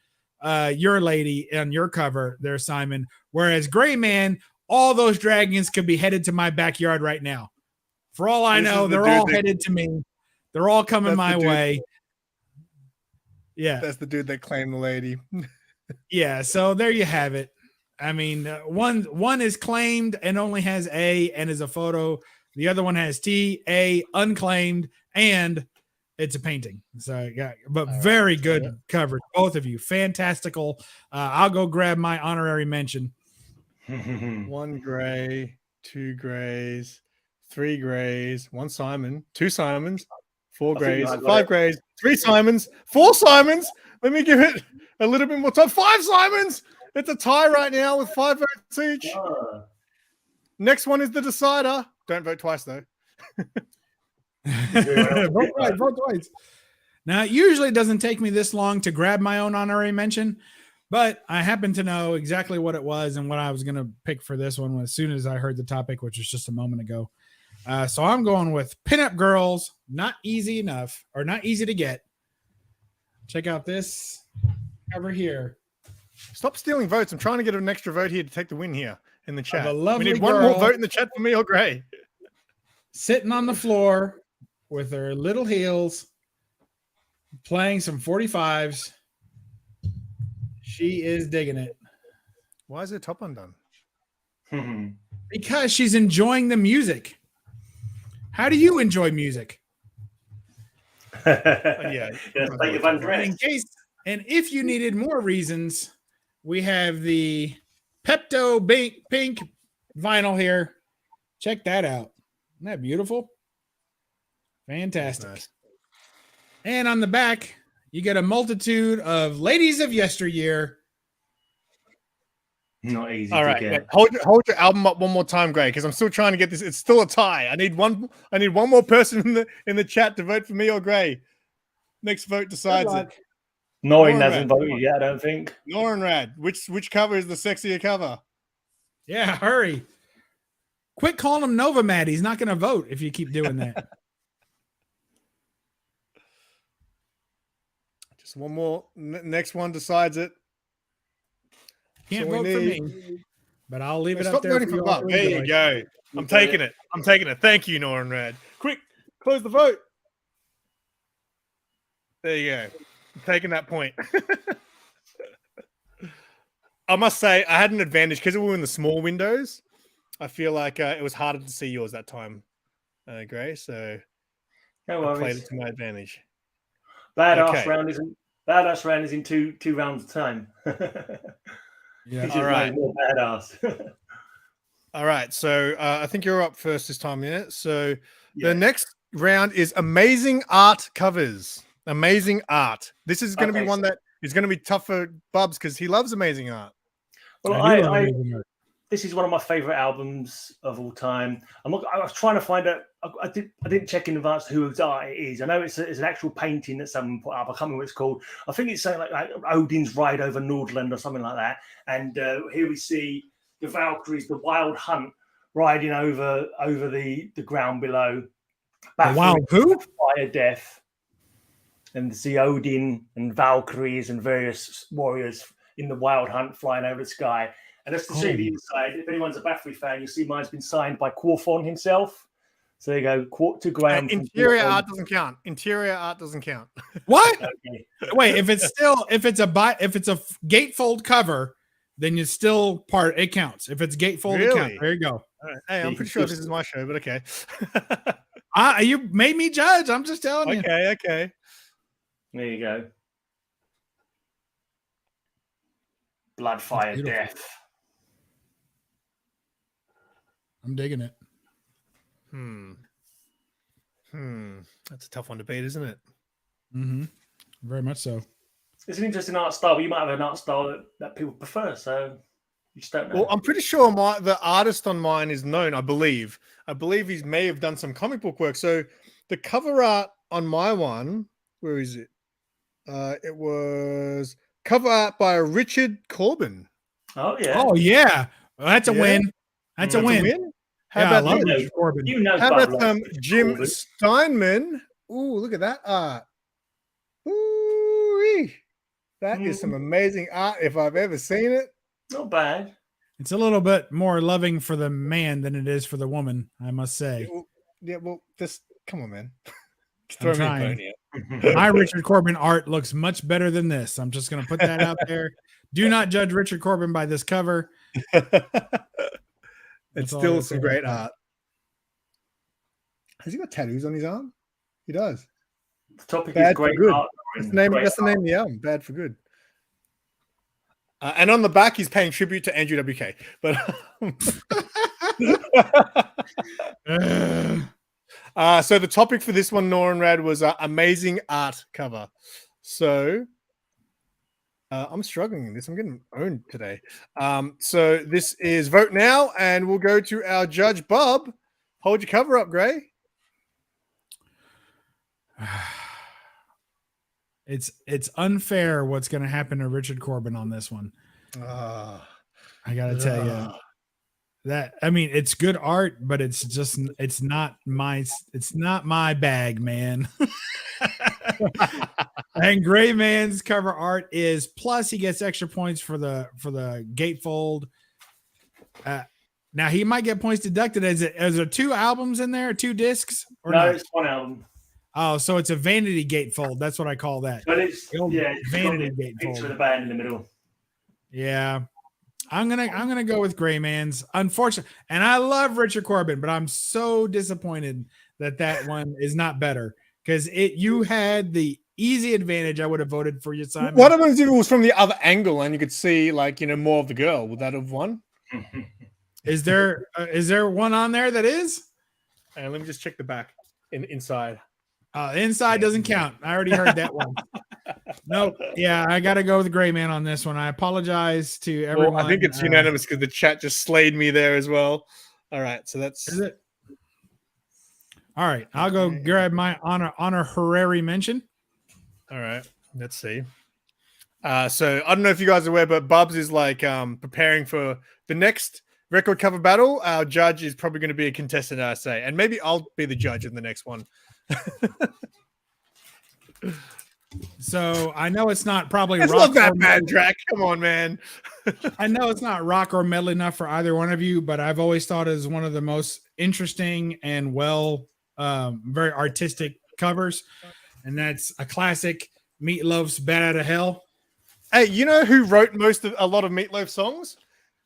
Speaker 3: your lady on your cover there, Simon. Whereas Greyman, all those dragons could be headed to my backyard right now. For all I know, they're all headed to me. They're all coming my way. Yeah.
Speaker 1: That's the dude that claimed the lady.
Speaker 3: Yeah. So there you have it. I mean, one is claimed and only has A and is a photo. The other one has T, A, unclaimed, and it's a painting. So yeah, but very good coverage, both of you. Fantastical. I'll go grab my honorary mention.
Speaker 1: 1 gray, 2 grays, 3 grays, 1 Simon, 2 Simons, 4 grays, 5 grays, 3 Simons, 4 Simons. Let me give it a little bit more time. 5 Simons. It's a tie right now with 5 votes each. Next one is the decider. Don't vote twice, though.
Speaker 3: Vote twice. Now, it usually doesn't take me this long to grab my own honorary mention, but I happen to know exactly what it was and what I was going to pick for this one as soon as I heard the topic, which was just a moment ago. So I'm going with Pinup Girls, Not Easy Enough, or Not Easy to Get. Check out this cover here.
Speaker 1: Stop stealing votes. I'm trying to get an extra vote here to take the win here in the chat.
Speaker 3: We
Speaker 1: need one more vote in the chat for me or Gray.
Speaker 3: Sitting on the floor with her little heels, playing some 45s. She is digging it.
Speaker 1: Why is her top undone?
Speaker 3: Because she's enjoying the music. How do you enjoy music?
Speaker 1: Yeah.
Speaker 3: And if you needed more reasons, we have the Pepto Pink vinyl here. Check that out. Isn't that beautiful? Fantastic. Nice. And on the back, you get a multitude of ladies of yesteryear.
Speaker 2: Not easy.
Speaker 1: All right, to get. Hold your album up one more time, Gray, because I'm still trying to get this. It's still a tie. I need one more person in the chat to vote for me or Gray. Next vote decides it.
Speaker 2: Norrin hasn't voted yet, I don't think.
Speaker 1: Norrin, which cover is the sexier cover?
Speaker 3: Yeah, hurry. Quit calling him Nova Mad. He's not going to vote if you keep doing that.
Speaker 1: Just one more. Next one decides it.
Speaker 3: Can't vote for me, but I'll leave it up there. For you
Speaker 1: there you go. I'm taking it. Thank you, Norrin Rad. Quick, close the vote. There you go. I'm taking that point. I must say, I had an advantage because we were in the small windows. I feel like it was harder to see yours that time, Gray. So
Speaker 2: No
Speaker 1: I played
Speaker 2: worries.
Speaker 1: it to my advantage.
Speaker 2: Badass round is in two rounds time.
Speaker 3: Yeah.
Speaker 2: All right. More badass.
Speaker 1: All right. So I think you're up first this time, yeah. So the next round is amazing art covers. Amazing art. This is going to be one that is going to be tough for Bubs because he loves amazing art.
Speaker 2: Well, this is one of my favorite albums of all time. I was trying to find out. I didn't check in advance whose art it is. I know it's an actual painting that someone put up. I can't remember what it's called. I think it's something like Odin's Ride over Nordland or something like that. And here we see the Valkyries, the Wild Hunt, riding over the ground below.
Speaker 3: The Wild who?
Speaker 2: Fire Death. And see Odin and Valkyries and various warriors in the Wild Hunt flying over the sky. And just to see the inside, if anyone's a Bathory fan, you'll see mine's been signed by Colourful himself. So there you go, TheGreyman.
Speaker 1: Interior art doesn't count. Interior art doesn't count.
Speaker 3: What? Wait, if it's a gatefold cover, then it's still part. It counts. If it's gatefold, it counts. There you go.
Speaker 1: Right. Hey, I'm pretty sure this is my show, but okay.
Speaker 3: You made me judge. I'm just telling you.
Speaker 1: Okay.
Speaker 2: There you go. Blood, fire, death.
Speaker 3: I'm digging it.
Speaker 1: That's a tough one to beat, isn't it?
Speaker 3: Mm-hmm. Very much so.
Speaker 2: It's an interesting art style, but you might have an art style that people prefer, so you just don't know.
Speaker 1: Well, I'm pretty sure the artist on mine is known, I believe. I believe he may have done some comic book work. So the cover art on my one, where is it? It was cover art by Richard Corbin.
Speaker 2: Oh, yeah.
Speaker 3: Oh, yeah. Well, that's a win. That's a win. How about
Speaker 2: Richard Corbin?
Speaker 1: How about Jim Steinman? Ooh, look at that art. Ooh, that is some amazing art if I've ever seen it.
Speaker 2: Not bad.
Speaker 3: It's a little bit more loving for the man than it is for the woman, I must say.
Speaker 1: Well, just come on, man.
Speaker 3: I'm trying. My Richard Corbin art looks much better than this. I'm just going to put that out there. Do not judge Richard Corbin by this cover.
Speaker 1: It's still some great art. Has he got tattoos on his arm? He does.
Speaker 2: The topic
Speaker 1: Bad
Speaker 2: is great
Speaker 1: for good.
Speaker 2: art.
Speaker 1: That's the name of the album. Bad for good. And on the back, he's paying tribute to Andrew WK. But so the topic for this one, Nor and Rad, was amazing art cover. So I'm struggling in this. I'm getting owned today. So this is vote now, and we'll go to our judge, Bob. Hold your cover up, Gray.
Speaker 3: It's unfair what's going to happen to Richard Corbin on this one. I got to tell you that, I mean, it's good art, but it's not my bag, man. And Greyman's cover art is, plus he gets extra points for the gatefold. Now he might get points deducted. Is there 2 albums in there, 2 discs? Or
Speaker 2: no,
Speaker 3: not?
Speaker 2: It's one album.
Speaker 3: Oh, so it's a vanity gatefold. That's what I call that.
Speaker 2: But it's
Speaker 3: vanity gatefold.
Speaker 2: Picture of the band in the middle.
Speaker 3: Yeah. I'm gonna go with Greyman's. Unfortunately, and I love Richard Corbin, but I'm so disappointed that one is not better, because you had the easy advantage. I would have voted for you, Simon.
Speaker 1: What happens if it was from the other angle and you could see more of the girl? Would that have won?
Speaker 3: Is there one on there that is?
Speaker 1: Let me just check the back inside.
Speaker 3: Inside doesn't count. I already heard that one. Nope. Yeah, I got to go with Greyman on this one. I apologize to everyone.
Speaker 1: Well, I think it's unanimous because the chat just slayed me there as well. All right, so that's.
Speaker 3: Is it? All right, I'll go grab my honorary mention.
Speaker 1: All right, let's see. So I don't know if you guys are aware, but Bubs is preparing for the next record cover battle. Our judge is probably going to be a contestant, I say, and maybe I'll be the judge in the next one.
Speaker 3: So I know it's not probably
Speaker 1: it's
Speaker 3: rock
Speaker 1: not that bad, Drac. Come on, man.
Speaker 3: I know it's not rock or metal enough for either one of you, but I've always thought it is one of the most interesting and very artistic covers, and that's a classic, Meatloaf's "Bat Out of Hell."
Speaker 1: Hey, you know who wrote a lot of Meatloaf songs?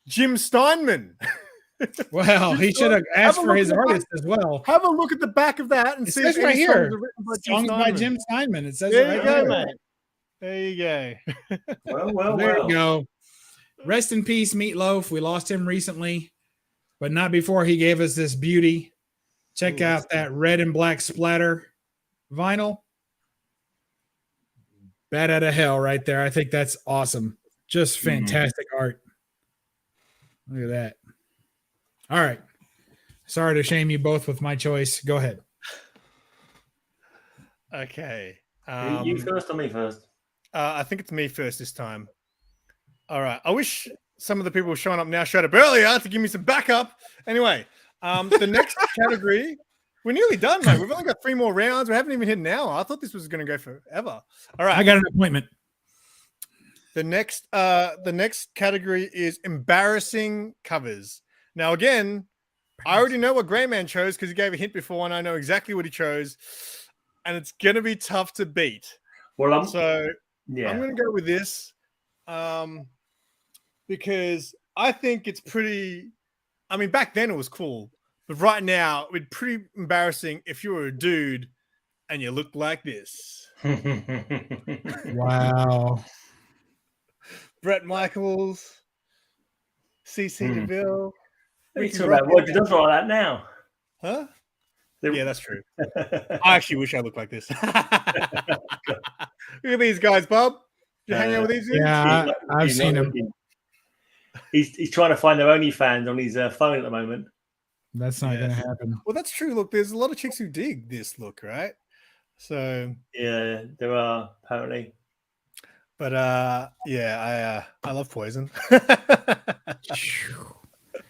Speaker 1: Jim Steinman.
Speaker 3: Well, he should have asked for his artist as well.
Speaker 1: Have a look at the back of that and
Speaker 3: It
Speaker 1: see
Speaker 3: says
Speaker 1: if
Speaker 3: right
Speaker 1: any
Speaker 3: here.
Speaker 1: songs are written by
Speaker 3: Songs by Jim Steinman. It says
Speaker 1: There
Speaker 3: it
Speaker 1: you
Speaker 3: right
Speaker 1: go,
Speaker 3: here.
Speaker 1: mate. There you go.
Speaker 2: Well.
Speaker 3: There you go. Rest in peace, Meatloaf. We lost him recently, but not before he gave us this beauty. Check out that red and black splatter vinyl. Bat out of hell right there. I think that's awesome. Just fantastic art. Look at that. All right. Sorry to shame you both with my choice. Go ahead.
Speaker 1: Okay.
Speaker 2: You first or me first?
Speaker 1: I think it's me first this time. All right. I wish some of the people showing up now showed up earlier to give me some backup. Anyway, the next category, we're nearly done, mate. We've only got 3 more rounds. We haven't even hit an hour. I thought this was going to go forever. All right.
Speaker 3: I got an appointment.
Speaker 1: The next category is embarrassing covers. Now, again, I already know what Greyman chose because he gave a hint before, and I know exactly what he chose. And it's going to be tough to beat.
Speaker 2: Well,
Speaker 1: I'm going to go with this because I think it's pretty. I mean, back then it was cool, but right now it's pretty embarrassing if you were a dude and you looked like this.
Speaker 3: Wow.
Speaker 1: Brett Michaels, CC DeVille.
Speaker 2: What are you talking about? Roger does all that now.
Speaker 1: Huh? Yeah, that's true. I actually wish I looked like this. Look at these guys, Bob. You hang out with these dudes?
Speaker 3: Yeah, I've seen him.
Speaker 2: He's trying to find their OnlyFans on his phone at the moment.
Speaker 3: That's not going to happen.
Speaker 1: Well, that's true. Look, there's a lot of chicks who dig this look, right? So
Speaker 2: yeah, there are apparently.
Speaker 1: But yeah, I love Poison.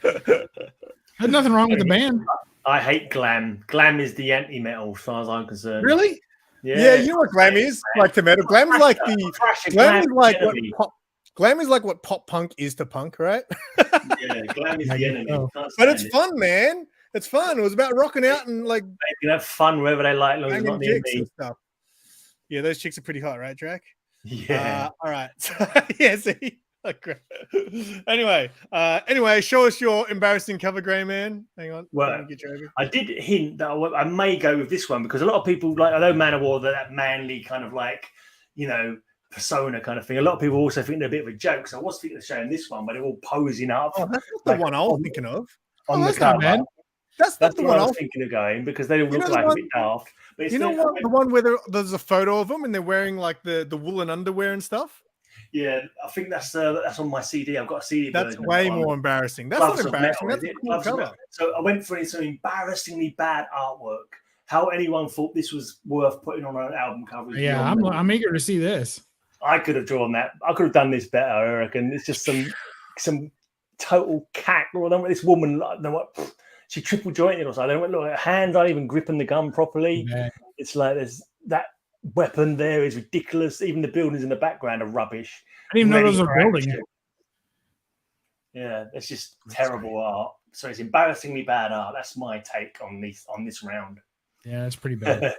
Speaker 3: There's nothing wrong with the band.
Speaker 2: I hate glam. Glam is the anti-metal, as far as I'm concerned.
Speaker 3: Really?
Speaker 1: Yeah, you know what glam is? Like the metal. Glam is like glam is like what pop punk is to punk, right?
Speaker 2: Yeah, glam is the enemy.
Speaker 1: But it's fun, man. It's fun. It was about rocking out and like
Speaker 2: they can have fun wherever they like, long as it's not near me.
Speaker 1: Stuff. Yeah, those chicks are pretty hot, right, Drac?
Speaker 2: Yeah.
Speaker 1: All right. Yeah. See. Anyway, show us your embarrassing cover, Greyman. Hang on.
Speaker 2: Well, I did hint that I may go with this one because a lot of people like. I know Manowar, that manly kind of like, persona kind of thing. A lot of people also think they're a bit of a joke. So I was thinking of showing this one, but they're all posing up.
Speaker 1: Oh, that's not the one I was thinking of.
Speaker 2: On the cover.
Speaker 1: Man. That's not the one
Speaker 2: I was thinking of going because they all look like a bit daft. But it's
Speaker 1: the one where there's a photo of them and they're wearing like the woolen underwear and stuff.
Speaker 2: Yeah, I think that's on my CD. I've got a CD.
Speaker 1: That's way more embarrassing. That's not embarrassing. That's a cool cover.
Speaker 2: So I went for some embarrassingly bad artwork. How anyone thought this was worth putting on an album cover?
Speaker 3: Yeah, I'm eager to see this.
Speaker 2: I could have drawn that. I could have done this better. I reckon it's just some total cack. Or then this woman, she triple jointed or something. Look, her hands aren't even gripping the gun properly. Yeah. It's like there's that. Weapon there is ridiculous. Even the buildings in the background are rubbish.
Speaker 3: I didn't even know those were buildings.
Speaker 2: Yeah, it's just terrible art. So it's embarrassingly bad art. That's my take on this round.
Speaker 3: Yeah, that's pretty bad.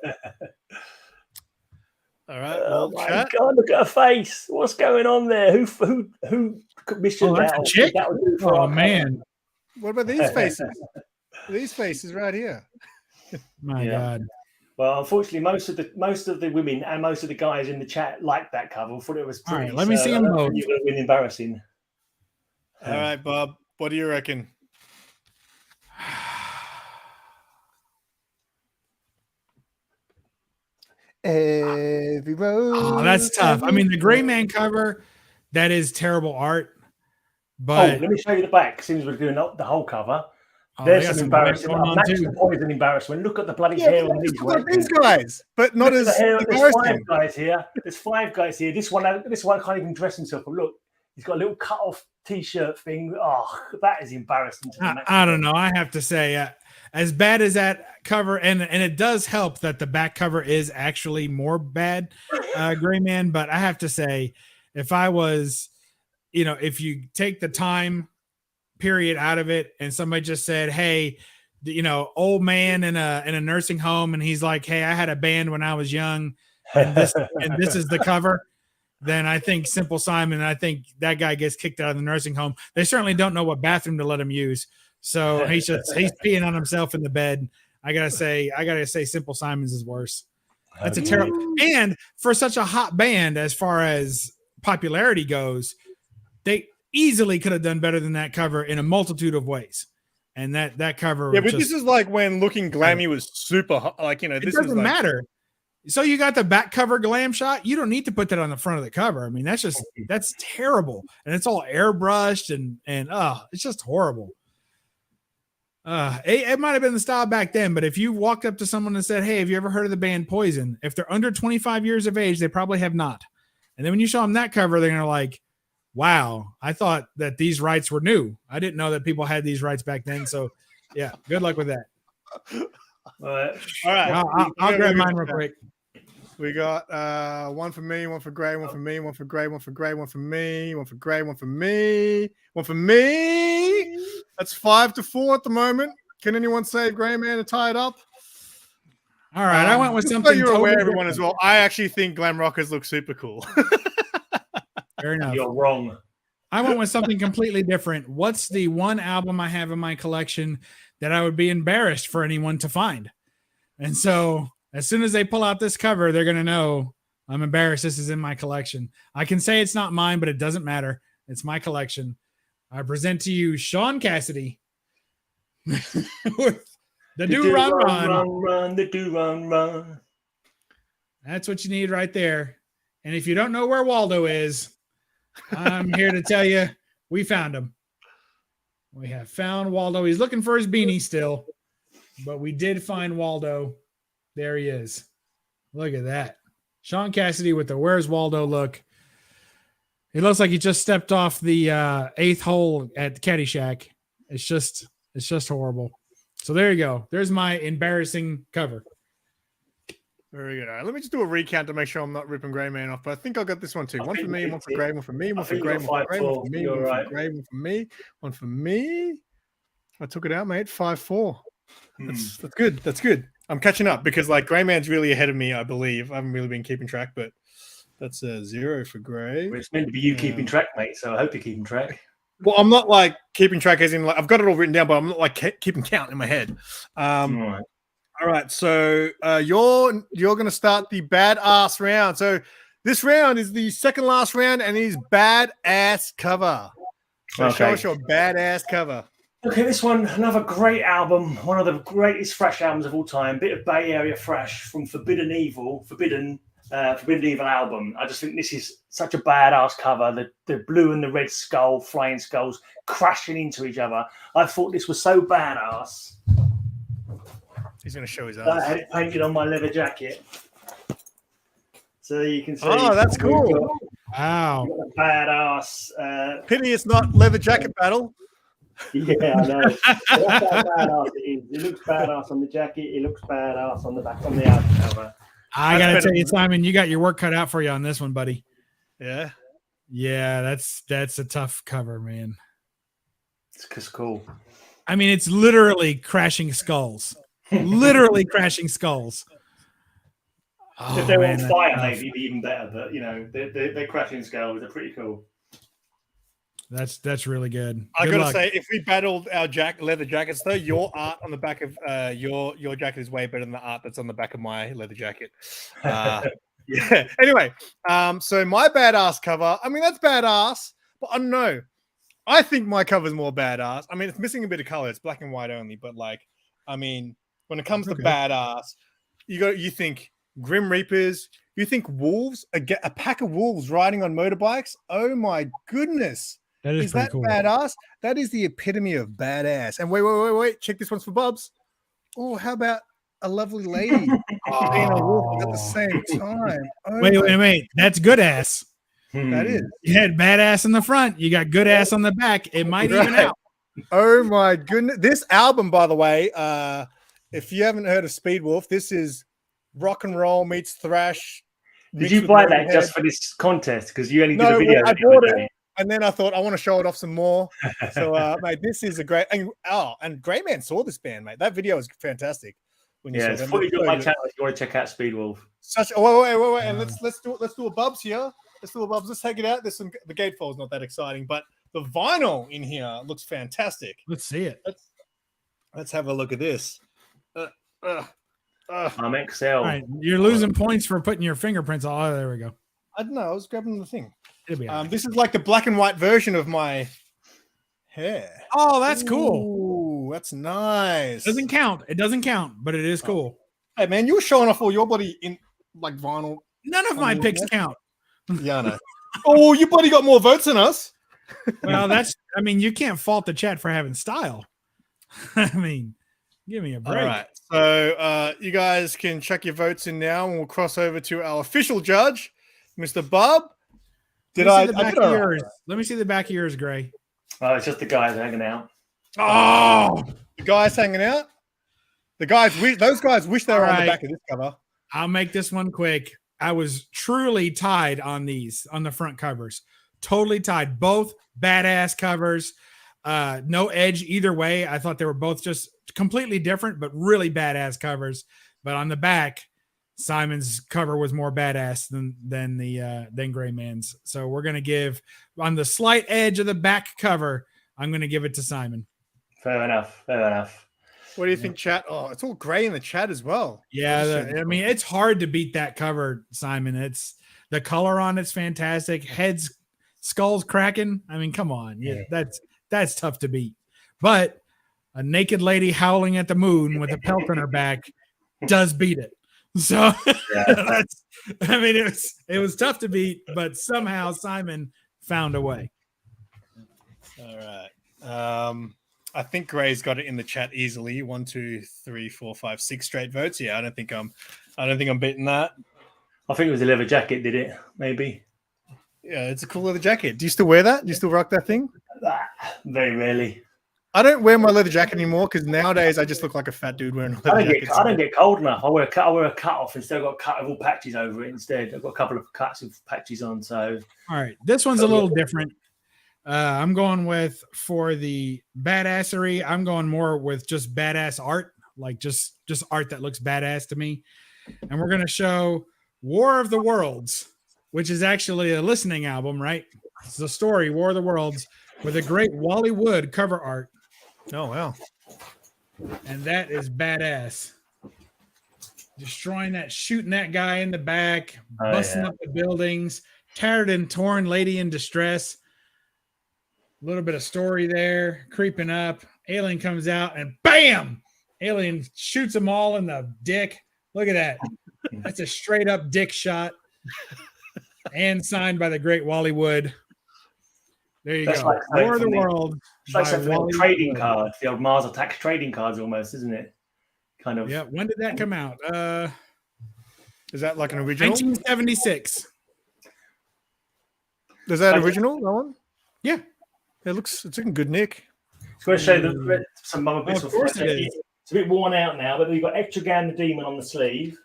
Speaker 1: All right.
Speaker 2: Oh my God! Look at her face. What's going on there? Who commissioned that?
Speaker 3: A chick? Oh man!
Speaker 1: What about these faces? These faces right here.
Speaker 3: My God.
Speaker 2: Well, unfortunately, most of the women and most of the guys in the chat liked that cover. Thought it was pretty.
Speaker 3: All right, let me see them both.
Speaker 2: You're going to win embarrassing.
Speaker 1: All right, Bob. What do you reckon? Every road.
Speaker 3: Oh, that's tough. I mean, the Greyman cover, that is terrible art. But
Speaker 2: let me show you the back. Since we're doing the whole cover. There's some embarrassing. Maximum Poison embarrassment. Look at the bloody hair on these.
Speaker 1: Look at these guys, but not as
Speaker 2: embarrassing. There's 5 guys here. This one can't even dress himself. But look, he's got a little cut-off t-shirt thing. Oh, that is embarrassing.
Speaker 3: I don't know. I have to say, as bad as that cover, and it does help that the back cover is actually more bad, Greyman. But I have to say, if I was, if you take the time period out of it and somebody just said, hey, old man in a nursing home, and he's like, hey, I had a band when I was young, and this is the cover, then I think SimpleSimon, I think that guy gets kicked out of the nursing home. They certainly don't know what bathroom to let him use. So he's peeing on himself in the bed. I gotta say, Simple Simon's is worse. That's a terrible. And for such a hot band, as far as popularity goes, they easily could have done better than that cover in a multitude of ways. And that cover,
Speaker 1: yeah, but this is like when Looking Glammy was super hot. Like, this
Speaker 3: doesn't matter. So you got the back cover glam shot. You don't need to put that on the front of the cover. I mean, that's terrible, and it's all airbrushed and it's just horrible. It might have been the style back then, but if you walked up to someone and said, "Hey, have you ever heard of the band Poison?" If they're under 25 years of age, they probably have not. And then when you show them that cover, they're gonna like, "Wow, I thought that these rights were new. I didn't know that people had these rights back then." So, yeah, good luck with that.
Speaker 2: All right.
Speaker 3: I'll grab mine real quick.
Speaker 1: We got one for me, one for Gray, one for me, one for Gray, one for Gray, one for me, one for Gray, one for me, one for me. That's 5-4 at the moment. Can anyone save Greyman to tie it up?
Speaker 3: All right, I went with something.
Speaker 1: So you're aware, everyone, as well. I actually think glam rockers look super cool.
Speaker 3: Fair enough.
Speaker 2: You're wrong.
Speaker 3: I went with something completely different. What's the one album I have in my collection that I would be embarrassed for anyone to find? And so as soon as they pull out this cover, they're going to know I'm embarrassed. This is in my collection. I can say it's not mine, but it doesn't matter. It's my collection. I present to you Sean Cassidy with the Do Run Run.
Speaker 2: The Do Run Run.
Speaker 3: That's what you need right there. And if you don't know where Waldo is, I'm here to tell you we found him. We have found Waldo. He's looking for his beanie still, but we did find Waldo. There he is. Look at that. Sean Cassidy with the Where's Waldo look. He looks like he just stepped off the eighth hole at Caddyshack. It's just horrible. So there you go. There's my embarrassing cover.
Speaker 1: Very good. All right, let me just do a recount to make sure I'm not ripping Greyman off. But I think I got this one too. One for me, one for Gray, one for me, one for Gray, one for Gray, one for me, one for Gray, one for me, one for me. I took it out, mate. 5-4. That's good. That's good. I'm catching up because like Greyman's really ahead of me, I believe. I haven't really been keeping track, but that's a 0 for Gray.
Speaker 2: Well, it's meant to be you keeping track, mate. So I hope you're keeping track.
Speaker 1: Well, I'm not like keeping track as in like I've got it all written down, but I'm not like keeping count in my head. All right, so you're going to start the badass round. So this round is the second last round, and it is badass cover. So show us your badass cover.
Speaker 2: Okay, this one, another great album, one of the greatest thrash albums of all time. Bit of Bay Area thrash from Forbidden Evil album. I just think this is such a badass cover. The blue and the red skull, flying skulls crashing into each other. I thought this was so badass.
Speaker 1: He's going to show his ass.
Speaker 2: I had it painted on my leather jacket. So you can see.
Speaker 1: Oh, that's cool.
Speaker 3: Wow.
Speaker 2: Badass.
Speaker 1: Pity it's not leather jacket battle.
Speaker 2: Yeah, I know. That's how badass it is. It looks badass on the jacket. It looks badass on the back, on the album cover.
Speaker 3: I got to tell you, Simon, you got your work cut out for you on this one, buddy.
Speaker 1: Yeah.
Speaker 3: Yeah, that's a tough cover, man.
Speaker 2: It's cool.
Speaker 3: I mean, it's literally crashing skulls. Literally crashing skulls.
Speaker 2: If they're on fire, maybe it'd be even better. But you know, they're crashing skulls. They're pretty cool.
Speaker 3: That's really good.
Speaker 1: I gotta say, if we battled our leather jackets, though, your art on the back of your jacket is way better than the art that's on the back of my leather jacket. Yeah. Anyway, so my badass cover. I mean, that's badass, but I don't know. I think my cover's more badass. I mean, it's missing a bit of color. It's black and white only, but like, I mean, when it comes to badass, you think Grim Reapers, you think wolves, a pack of wolves riding on motorbikes. Oh my goodness. Is that cool. Badass? That is the epitome of badass. And wait. Check this one's for Bubs. Oh, how about a lovely lady being a wolf at the same time? Oh,
Speaker 3: wait. That's good ass.
Speaker 1: That is.
Speaker 3: You had badass in the front. You got good ass on the back. It might even out.
Speaker 1: Oh my goodness. This album, by the way, if you haven't heard of Speed Wolf, this is rock and roll meets thrash.
Speaker 2: Did you buy that just for this contest? Because you only did a video.
Speaker 1: I bought it. And then I thought I want to show it off some more. So, mate, this is a great. And Greyman saw this band, mate. That video was fantastic. When you saw
Speaker 2: it's fully on my channel if you want to check out Speed Wolf.
Speaker 1: Wait, and let's do a Bubs here. Let's do a Bubs. Let's take it out. The gatefold's not that exciting, but the vinyl in here looks fantastic.
Speaker 3: Let's see it.
Speaker 1: Let's have a look at this.
Speaker 2: I'm Excel.
Speaker 3: All right, you're losing points for putting your fingerprints all. Oh, there we go.
Speaker 1: I don't know. I was grabbing the thing.
Speaker 3: It'll be all right.
Speaker 1: This is like the black and white version of my hair.
Speaker 3: Oh, that's cool.
Speaker 1: Ooh, that's nice.
Speaker 3: Doesn't count. It doesn't count, but it is cool.
Speaker 1: Hey, man, you were showing off all your body in like vinyl.
Speaker 3: None of my picks count.
Speaker 1: Yeah, I know. Oh, your buddy got more votes than us.
Speaker 3: Well, I mean, you can't fault the chat for having style. I mean, give me a break.
Speaker 1: All right. So you guys can check your votes in now, and we'll cross over to our official judge, Mr. Bob.
Speaker 3: Let me see the back of yours, Gray.
Speaker 2: Oh, it's just the guys hanging out.
Speaker 3: Oh,
Speaker 1: the guys hanging out. Those guys wish they were on the back of this cover.
Speaker 3: I'll make this one quick. I was truly tied on the front covers. Totally tied. Both badass covers. No edge either way. I thought they were both just completely different, but really badass covers. But on the back, Simon's cover was more badass than Greyman's. So we're gonna give on the slight edge of the back cover. I'm gonna give it to Simon.
Speaker 2: Fair enough.
Speaker 1: What do you think, chat? Oh, it's all gray in the chat as well.
Speaker 3: Yeah, I mean, it's hard to beat that cover, Simon. It's the color on it's fantastic. Skulls cracking. I mean, come on. Yeah, that's tough to beat. But a naked lady howling at the moon with a pelt on her back does beat it. So it was tough to beat, but somehow Simon found a way.
Speaker 1: All right. I think Gray's got it in the chat easily. 1, 2, 3, 4, 5, 6 straight votes. Yeah, I don't think I'm beating that.
Speaker 2: I think it was a leather jacket, did it? Maybe.
Speaker 1: Yeah, it's a cool leather jacket. Do you still wear that? Do you still rock that thing?
Speaker 2: Very rarely.
Speaker 1: I don't wear my leather jacket anymore because nowadays I just look like a fat dude wearing a leather jacket.
Speaker 2: I don't get cold enough. I wear a cut off instead. I've got a cut with all patches over it instead. I've got a couple of cuts with patches on. So
Speaker 3: all right, this one's a little different. I'm going with, for the badassery, I'm going more with just badass art, like just art that looks badass to me. And we're going to show War of the Worlds, which is actually a listening album, right? It's a story, War of the Worlds, with a great Wally Wood cover art.
Speaker 1: Oh, wow.
Speaker 3: And that is badass. Shooting that guy in the back, busting up the buildings, tattered and torn lady in distress. A little bit of story there, creeping up. Alien comes out and bam! Alien shoots them all in the dick. Look at that. That's a straight up dick shot. And signed by the great Wally Wood. There you go.
Speaker 2: Like
Speaker 3: War of the World.
Speaker 2: It's like some trading cards, the old Mars Attacks trading cards almost, isn't it? Kind of.
Speaker 3: Yeah. When did that come out?
Speaker 1: Is that like an original?
Speaker 3: 1976.
Speaker 1: Is that original, that one?
Speaker 3: Yeah.
Speaker 1: It's looking good, Nick.
Speaker 2: It's going to show some other bits.
Speaker 3: Of course it is.
Speaker 2: It's a bit worn out now, but you've got Etrigan the Demon on the sleeve,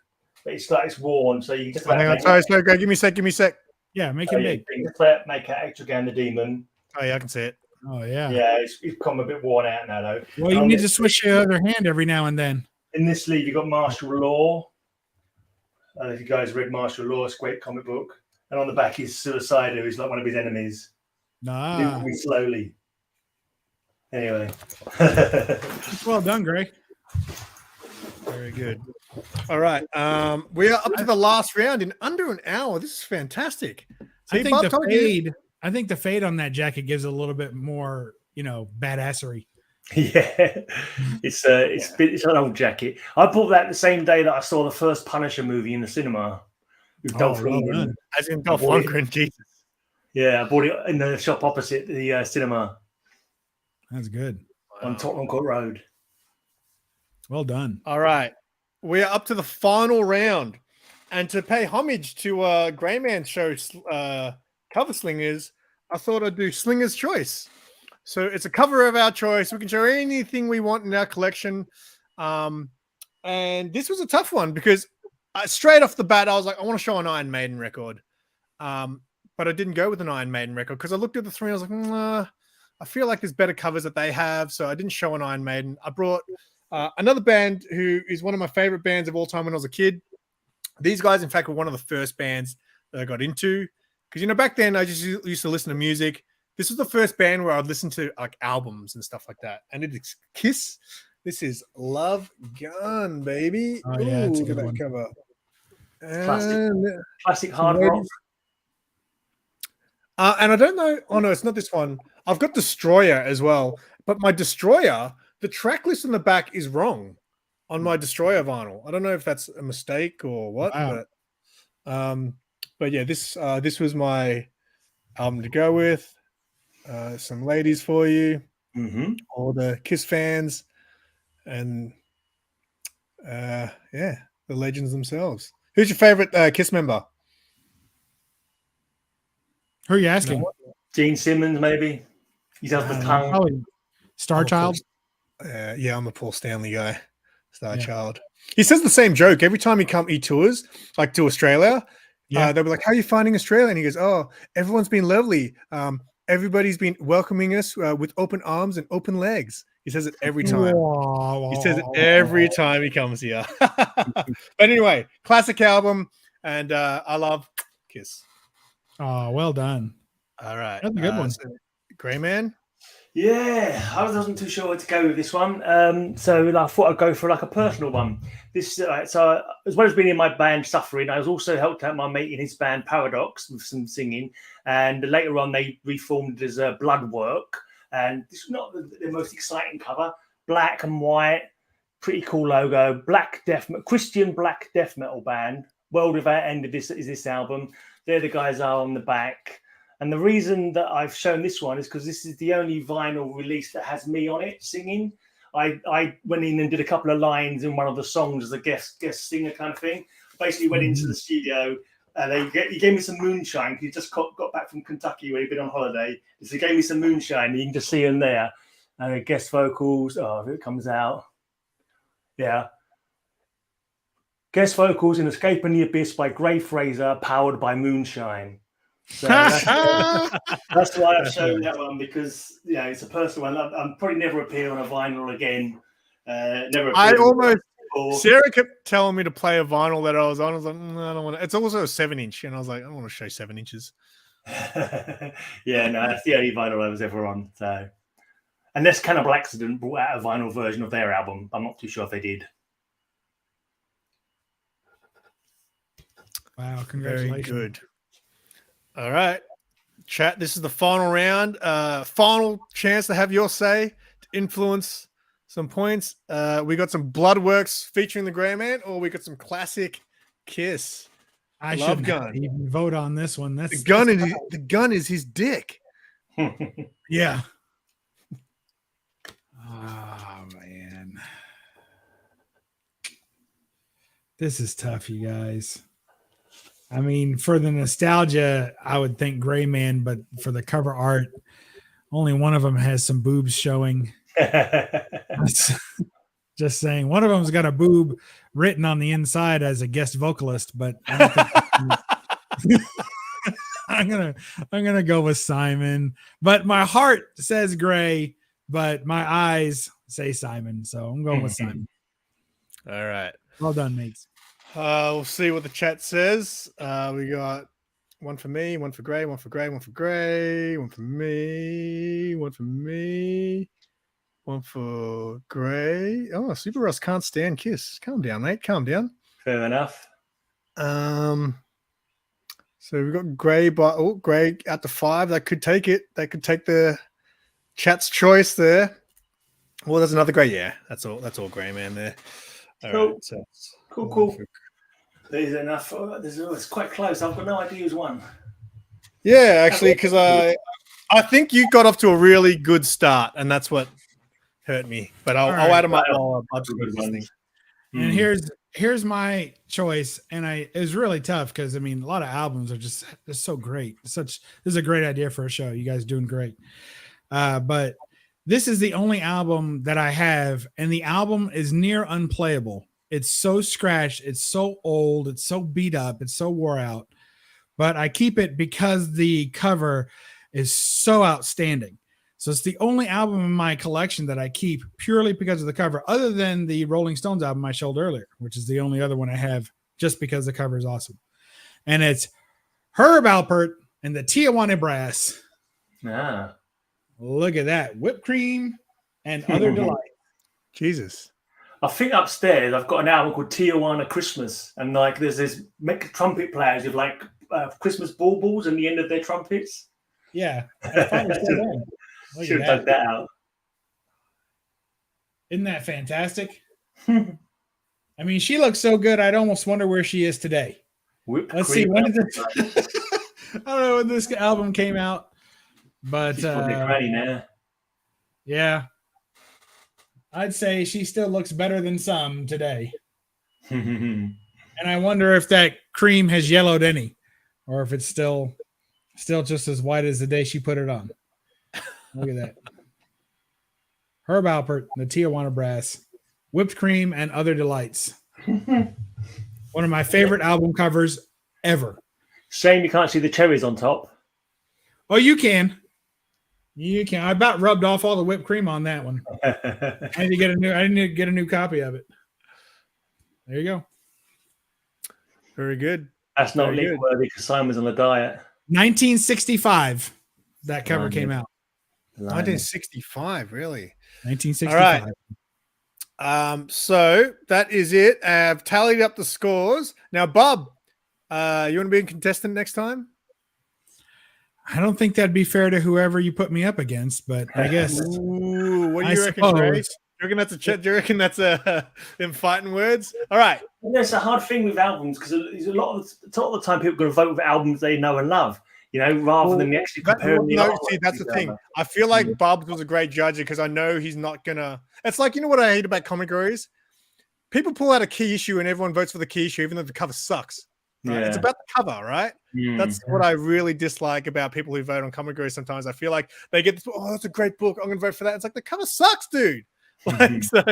Speaker 2: but it's worn, so you can just.
Speaker 1: Hang on, sorry, go. Give me a sec.
Speaker 3: Yeah, make it big.
Speaker 2: You can make out Etrigan the Demon.
Speaker 1: Oh yeah, I can see it.
Speaker 3: Oh yeah.
Speaker 2: Yeah, it's become a bit worn out now, though.
Speaker 3: Well, you need to switch your other hand every now and then.
Speaker 2: In this sleeve, you've got Martial Law. I don't know if you guys read Martial Law, it's a great comic book. And on the back is Suicider, who's like one of his enemies.
Speaker 3: Nah.
Speaker 2: Me slowly. Anyway.
Speaker 3: Well done, Gray.
Speaker 1: Very good. All right. We are up to the last round in under an hour. This is fantastic.
Speaker 3: I think the fade on that jacket gives a little bit more, badassery.
Speaker 2: Yeah, it's an old jacket. I bought that the same day that I saw the first Punisher movie in the cinema with Dolph Lundgren.
Speaker 1: As in Dolph Lundgren, Jesus.
Speaker 2: Yeah, I bought it in the shop opposite the cinema.
Speaker 3: That's good.
Speaker 2: On Tottenham Court Road.
Speaker 3: Well done.
Speaker 1: All right, we are up to the final round, and to pay homage to Greyman show cover Slingers, I thought I'd do Slingers Choice. So it's a cover of our choice. We can show anything we want in our collection. And this was a tough one because straight off the bat, I was like, I want to show an Iron Maiden record. But I didn't go with an Iron Maiden record because I looked at the three and I was like, I feel like there's better covers that they have. So I didn't show an Iron Maiden. I brought another band who is one of my favorite bands of all time when I was a kid. These guys, in fact, were one of the first bands that I got into. Because, back then I just used to listen to music. This was the first band where I'd listen to like albums and stuff like that. And it's Kiss. This is Love Gun, baby.
Speaker 3: Oh, yeah, it's a
Speaker 1: look at
Speaker 3: good
Speaker 1: that
Speaker 3: one.
Speaker 1: cover.
Speaker 2: Classic
Speaker 1: some
Speaker 2: hard rock.
Speaker 1: ladies. And I don't know. Oh no, it's not this one. I've got Destroyer as well, but my Destroyer, the track list in the back is wrong on my Destroyer vinyl. I don't know if that's a mistake or what, but yeah, this was my album to go with. Some ladies for you, all the Kiss fans, and yeah, the legends themselves. Who's your favorite Kiss member?
Speaker 3: Who are you asking?
Speaker 2: Gene Simmons, maybe. He does the tongue.
Speaker 3: Probably Star Child.
Speaker 1: Yeah, I'm a Paul Stanley guy. Star Child. He says the same joke every time he tours, like to Australia. They'll be like, "How are you finding Australia?" And he goes, "Oh, everyone's been lovely. Everybody's been welcoming us with open arms and open legs." He says it every time. He says it every time he comes here. But anyway, classic album, and I love Kiss.
Speaker 3: Oh, well done.
Speaker 1: All right.
Speaker 3: That's a good one.
Speaker 1: Greyman?
Speaker 2: Yeah, I wasn't too sure where to go with this one. So I thought I'd go for like a personal one. This so as well as being in my band Suffering, I was also helped out my mate in his band Paradox with some singing. And later on, they reformed as Bloodwork. And this is not the most exciting cover. Black and white, pretty cool logo. Christian black death metal band. World Without End of this is this album. There the guys are on the back. And the reason that I've shown this one is because this is the only vinyl release that has me on it singing. I went in and did a couple of lines in one of the songs as a guest singer kind of thing. Basically went into the studio and he gave me some moonshine. He just got back from Kentucky where he'd been on holiday. So he gave me some moonshine. You can just see him there. And guest vocals. Oh, if it comes out. Yeah. Guest vocals in Escaping the Abyss by Gray Fraser, powered by moonshine. So that's why I've shown that one, because it's a personal one. I'm probably never appear on a vinyl again.
Speaker 1: Sarah kept telling me to play a vinyl that I was on. I was like, I don't want to. It's also a 7-inch, and I was like, I don't want to show 7 inches.
Speaker 2: Yeah, no, that's the only vinyl I was ever on. So, unless Cannibal Accident brought out a vinyl version of their album, I'm not too sure if they did.
Speaker 3: Wow, congratulations.
Speaker 1: Very good. All right, chat. This is the final round. Final chance to have your say, to influence some points. We got some Bloodworks featuring the Greyman, or we got some classic Kiss.
Speaker 3: I should even vote on this one. That's the
Speaker 1: gun is his dick.
Speaker 3: Yeah. Oh man, this is tough, you guys. I mean, for the nostalgia, I would think Greyman, but for the cover art, only one of them has some boobs showing. Just saying, one of them's got a boob written on the inside as a guest vocalist, but I don't think I'm gonna go with Simon. But my heart says Gray, but my eyes say Simon, so I'm going with Simon.
Speaker 1: All right,
Speaker 3: well done, mates.
Speaker 1: We'll see what the chat says. We got one for me, one for Gray, one for Gray, one for Gray, one for me, one for me, one for Gray. Oh, Super Russ can't stand Kiss. Calm down, mate. Calm down.
Speaker 2: Fair enough.
Speaker 1: So we've got Gray, but Gray at the 5. That could take it. That could take the chat's choice there. Well, there's another Gray. Yeah, that's all. That's all Greyman there. All
Speaker 2: cool.
Speaker 1: Right, so
Speaker 2: Cool. There's enough. It's quite close. I've got no idea who's won.
Speaker 1: Yeah, actually, because I think you got off to a really good start, and that's what hurt me. But I'll add them up.
Speaker 3: And here's my choice, and it was really tough because I mean a lot of albums are just so great. This is a great idea for a show. You guys are doing great. But this is the only album that I have, and the album is near unplayable. It's so scratched. It's so old. It's so beat up. It's so wore out. But I keep it because the cover is so outstanding. So it's the only album in my collection that I keep purely because of the cover, other than the Rolling Stones album I showed earlier, which is the only other one I have just because the cover is awesome. And it's Herb Alpert and the Tijuana Brass.
Speaker 2: Ah.
Speaker 3: Look at that. Whipped cream and other delight.
Speaker 1: Jesus.
Speaker 2: I think upstairs I've got an album called Tijuana Christmas, and like there's this trumpet players with like Christmas baubles in the end of their trumpets.
Speaker 3: Yeah, I probably still am. Look
Speaker 2: Should
Speaker 3: at
Speaker 2: have dug that out.
Speaker 3: Isn't that fantastic? I mean, she looks so good. I'd almost wonder where she is today. Let's see. When did this? I don't know when this album came out, but
Speaker 2: granny now.
Speaker 3: Yeah, I'd say she still looks better than some today. And I wonder if that cream has yellowed any, or if it's still just as white as the day she put it on. Look at that. Herb Alpert, the Tijuana Brass, whipped cream and other delights. One of my favorite album covers ever.
Speaker 2: Shame you can't see the cherries on top.
Speaker 3: Oh, you can. You can. I about rubbed off all the whipped cream on that one. I didn't get a new copy of it. There you go.
Speaker 1: Very good.
Speaker 2: That's not link worthy because Simon's on a diet.
Speaker 3: 1965. That cover came out.
Speaker 1: 1965, really?
Speaker 3: 1965.
Speaker 1: All right. So that is it. I've tallied up the scores. Now, Bob, you want to be a contestant next time?
Speaker 3: I don't think that'd be fair to whoever you put me up against, but I guess.
Speaker 1: Ooh, what do you reckon, Gray? Do you reckon that's them fighting words? All right.
Speaker 2: It's a hard thing with albums because a lot of the time people are going to vote with albums they know and love, rather than actually comparing.
Speaker 1: See, that's the thing. I feel like Bob's was a great judge because I know he's not gonna. It's like, what I hate about comic is people pull out a key issue and everyone votes for the key issue even though the cover sucks. Right? Yeah. It's about the cover, right? That's what I really dislike about people who vote on comic sometimes. I feel like they get this, it's a great book, I'm gonna vote for that. It's like the cover sucks, dude. Like, so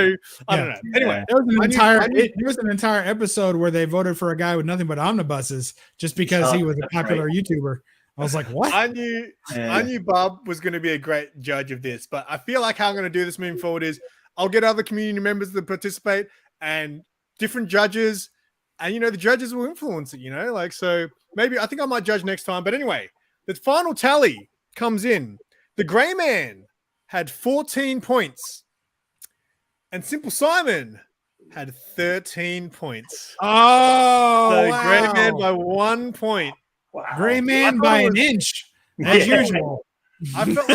Speaker 1: I don't know. Anyway,
Speaker 3: there was an entire episode where they voted for a guy with nothing but omnibuses just because he was a popular YouTuber. I was like, what?
Speaker 1: I knew Bob was going to be a great judge of this, but I feel like how I'm going to do this moving forward is I'll get other community members to participate and different judges, and the judges will influence it. So maybe I think I might judge next time. But anyway, the final tally comes in. TheGreyman had 14 points. And SimpleSimon had 13 points.
Speaker 3: Oh,
Speaker 1: so wow. Greyman by 1 point.
Speaker 3: Wow. Greyman by an inch, as usual.
Speaker 1: I felt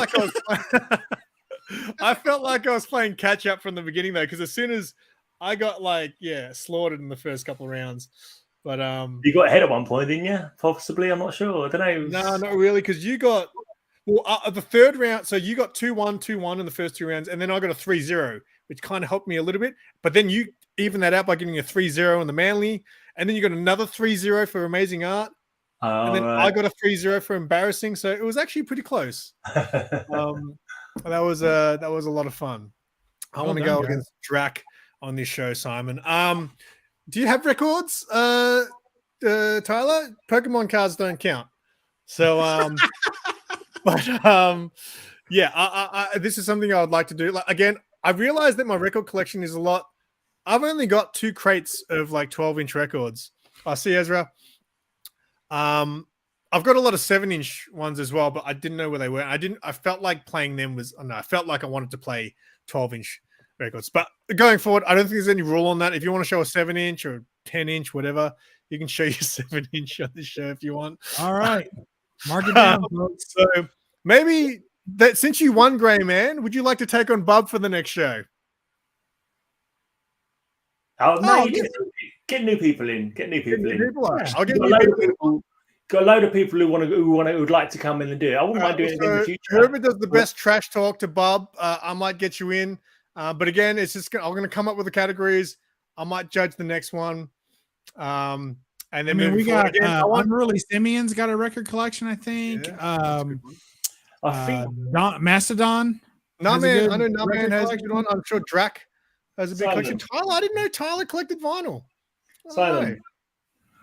Speaker 1: like I was playing catch up from the beginning though, because as soon as I got slaughtered in the first couple of rounds, but
Speaker 2: you got ahead at one point, didn't you? Possibly, I'm not sure. I don't know.
Speaker 1: No, not really, because you got the third round. So you got 2-1, 2-1 in the first 2 rounds, and then I got a 3-0. Which kind of helped me a little bit. But then you even that out by getting a 3-0 in the Manly. And then you got another 3-0 for Amazing Art. And then I got a 3-0 for Embarrassing. So it was actually pretty close. That was a lot of fun. I want to go against Drac on this show, Simon. Do you have records, Tyler? Pokemon cards don't count. So, this is something I would like to do. Again, I realized that my record collection is a lot. I've only got 2 crates of 12-inch records. I see, Ezra. I've got a lot of 7-inch ones as well, but I didn't know where they were. I felt like playing them I felt like I wanted to play 12-inch records. But going forward, I don't think there's any rule on that. If you want to show a 7-inch or 10-inch, whatever, you can show your 7-inch on the show if you want.
Speaker 3: All right. Mark it down, folks.
Speaker 1: So maybe that since you won, Greyman, would you like to take on Bob for the next show?
Speaker 2: Get new people in.
Speaker 1: I'll get new people.
Speaker 2: Got a load of people who would like to come in and do it. I wouldn't mind doing it in the future.
Speaker 1: Whoever does the best trash talk to Bob, I might get you in. But again, it's just I'm going to come up with the categories. I might judge the next one. And then
Speaker 3: we got Unruly Simeon's got a record collection, I think.
Speaker 1: Yeah,
Speaker 2: I think
Speaker 3: Mastodon.
Speaker 1: I know Nutman has a good one. I'm sure Drac has a big collection. Tyler, I didn't know Tyler collected vinyl.
Speaker 2: Simon,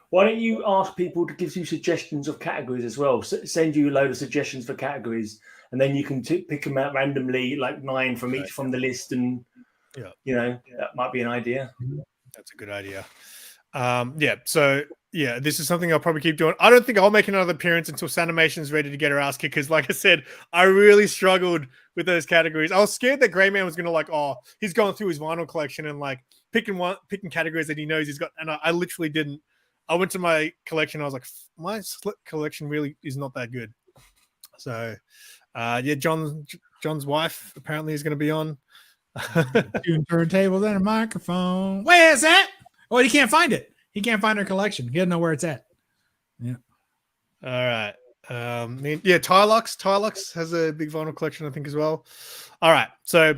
Speaker 2: why don't you ask people to give you suggestions of categories as well? Send you a load of suggestions for categories, and then you can pick them out randomly, 9 from each from the list, and that might be an idea.
Speaker 1: That's a good idea. So yeah, this is something I'll probably keep doing. I don't think I'll make another appearance until Sanimation's ready to get her ass kicked. Because, like I said, I really struggled with those categories. I was scared that Greyman was going to he's going through his vinyl collection and picking categories that he knows he's got. And I literally didn't. I went to my collection. I was like, my slip collection really is not that good. So, yeah, John's wife apparently is going to be on.
Speaker 3: Two turntables and a microphone. Where's that? Oh, he can't find it. He can't find her collection. He doesn't know where it's at. Yeah.
Speaker 1: All right. Yeah, Tylux has a big vinyl collection, I think, as well. All right. So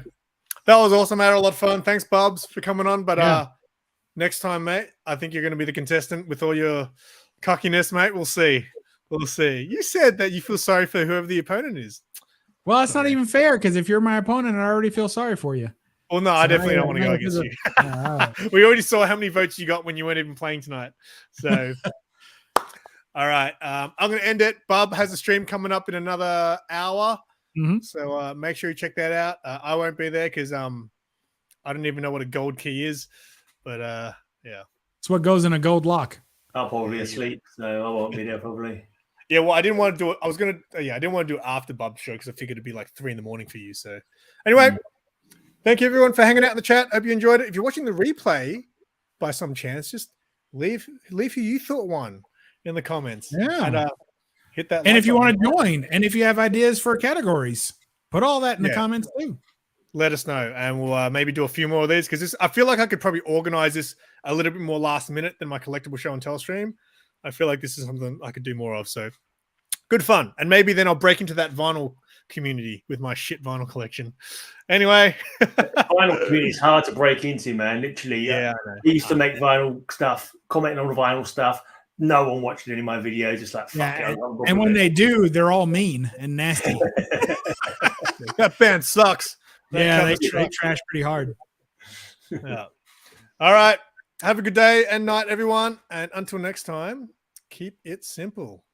Speaker 1: that was awesome. I had a lot of fun. Thanks, Bubs, for coming on. But next time, mate, I think you're going to be the contestant with all your cockiness, mate. We'll see. We'll see. You said that you feel sorry for whoever the opponent is.
Speaker 3: Well, it's not even fair because if you're my opponent, I already feel sorry for you.
Speaker 1: Well, no, I definitely don't want to go against you.
Speaker 3: Right.
Speaker 1: We already saw how many votes you got when you weren't even playing tonight. So, all right. I'm going to end it. Bub has a stream coming up in another hour.
Speaker 3: Mm-hmm.
Speaker 1: So make sure you check that out. I won't be there because I don't even know what a gold key is. But yeah.
Speaker 3: It's what goes in a gold lock.
Speaker 2: I'm probably asleep, so I won't be there probably.
Speaker 1: Yeah, well, I didn't want to do it. I didn't want to do it after Bub's show because I figured it'd be like 3 a.m. for you. So anyway. Thank you, everyone, for hanging out in the chat. Hope you enjoyed it. If you're watching the replay by some chance, just leave who you thought won in the comments.
Speaker 3: Yeah.
Speaker 1: And hit that.
Speaker 3: And
Speaker 1: like
Speaker 3: if you
Speaker 1: button.
Speaker 3: want to join, and if you have ideas for categories, put all that in the comments too.
Speaker 1: Let us know, and we'll maybe do a few more of these because I feel like I could probably organize this a little bit more last minute than my collectible show and tell stream. I feel like this is something I could do more of. So good fun. And maybe then I'll break into that vinyl community with my shit vinyl collection. Anyway,
Speaker 2: vinyl community is hard to break into, man. Literally,
Speaker 1: yeah.
Speaker 2: I used to make vinyl stuff, commenting on the vinyl stuff. No one watching any of my videos, just like fuck it.
Speaker 3: And when they do, they're all mean and nasty.
Speaker 1: That band sucks.
Speaker 3: They trash pretty hard.
Speaker 1: Yeah. All right. Have a good day and night, everyone. And until next time, keep it simple.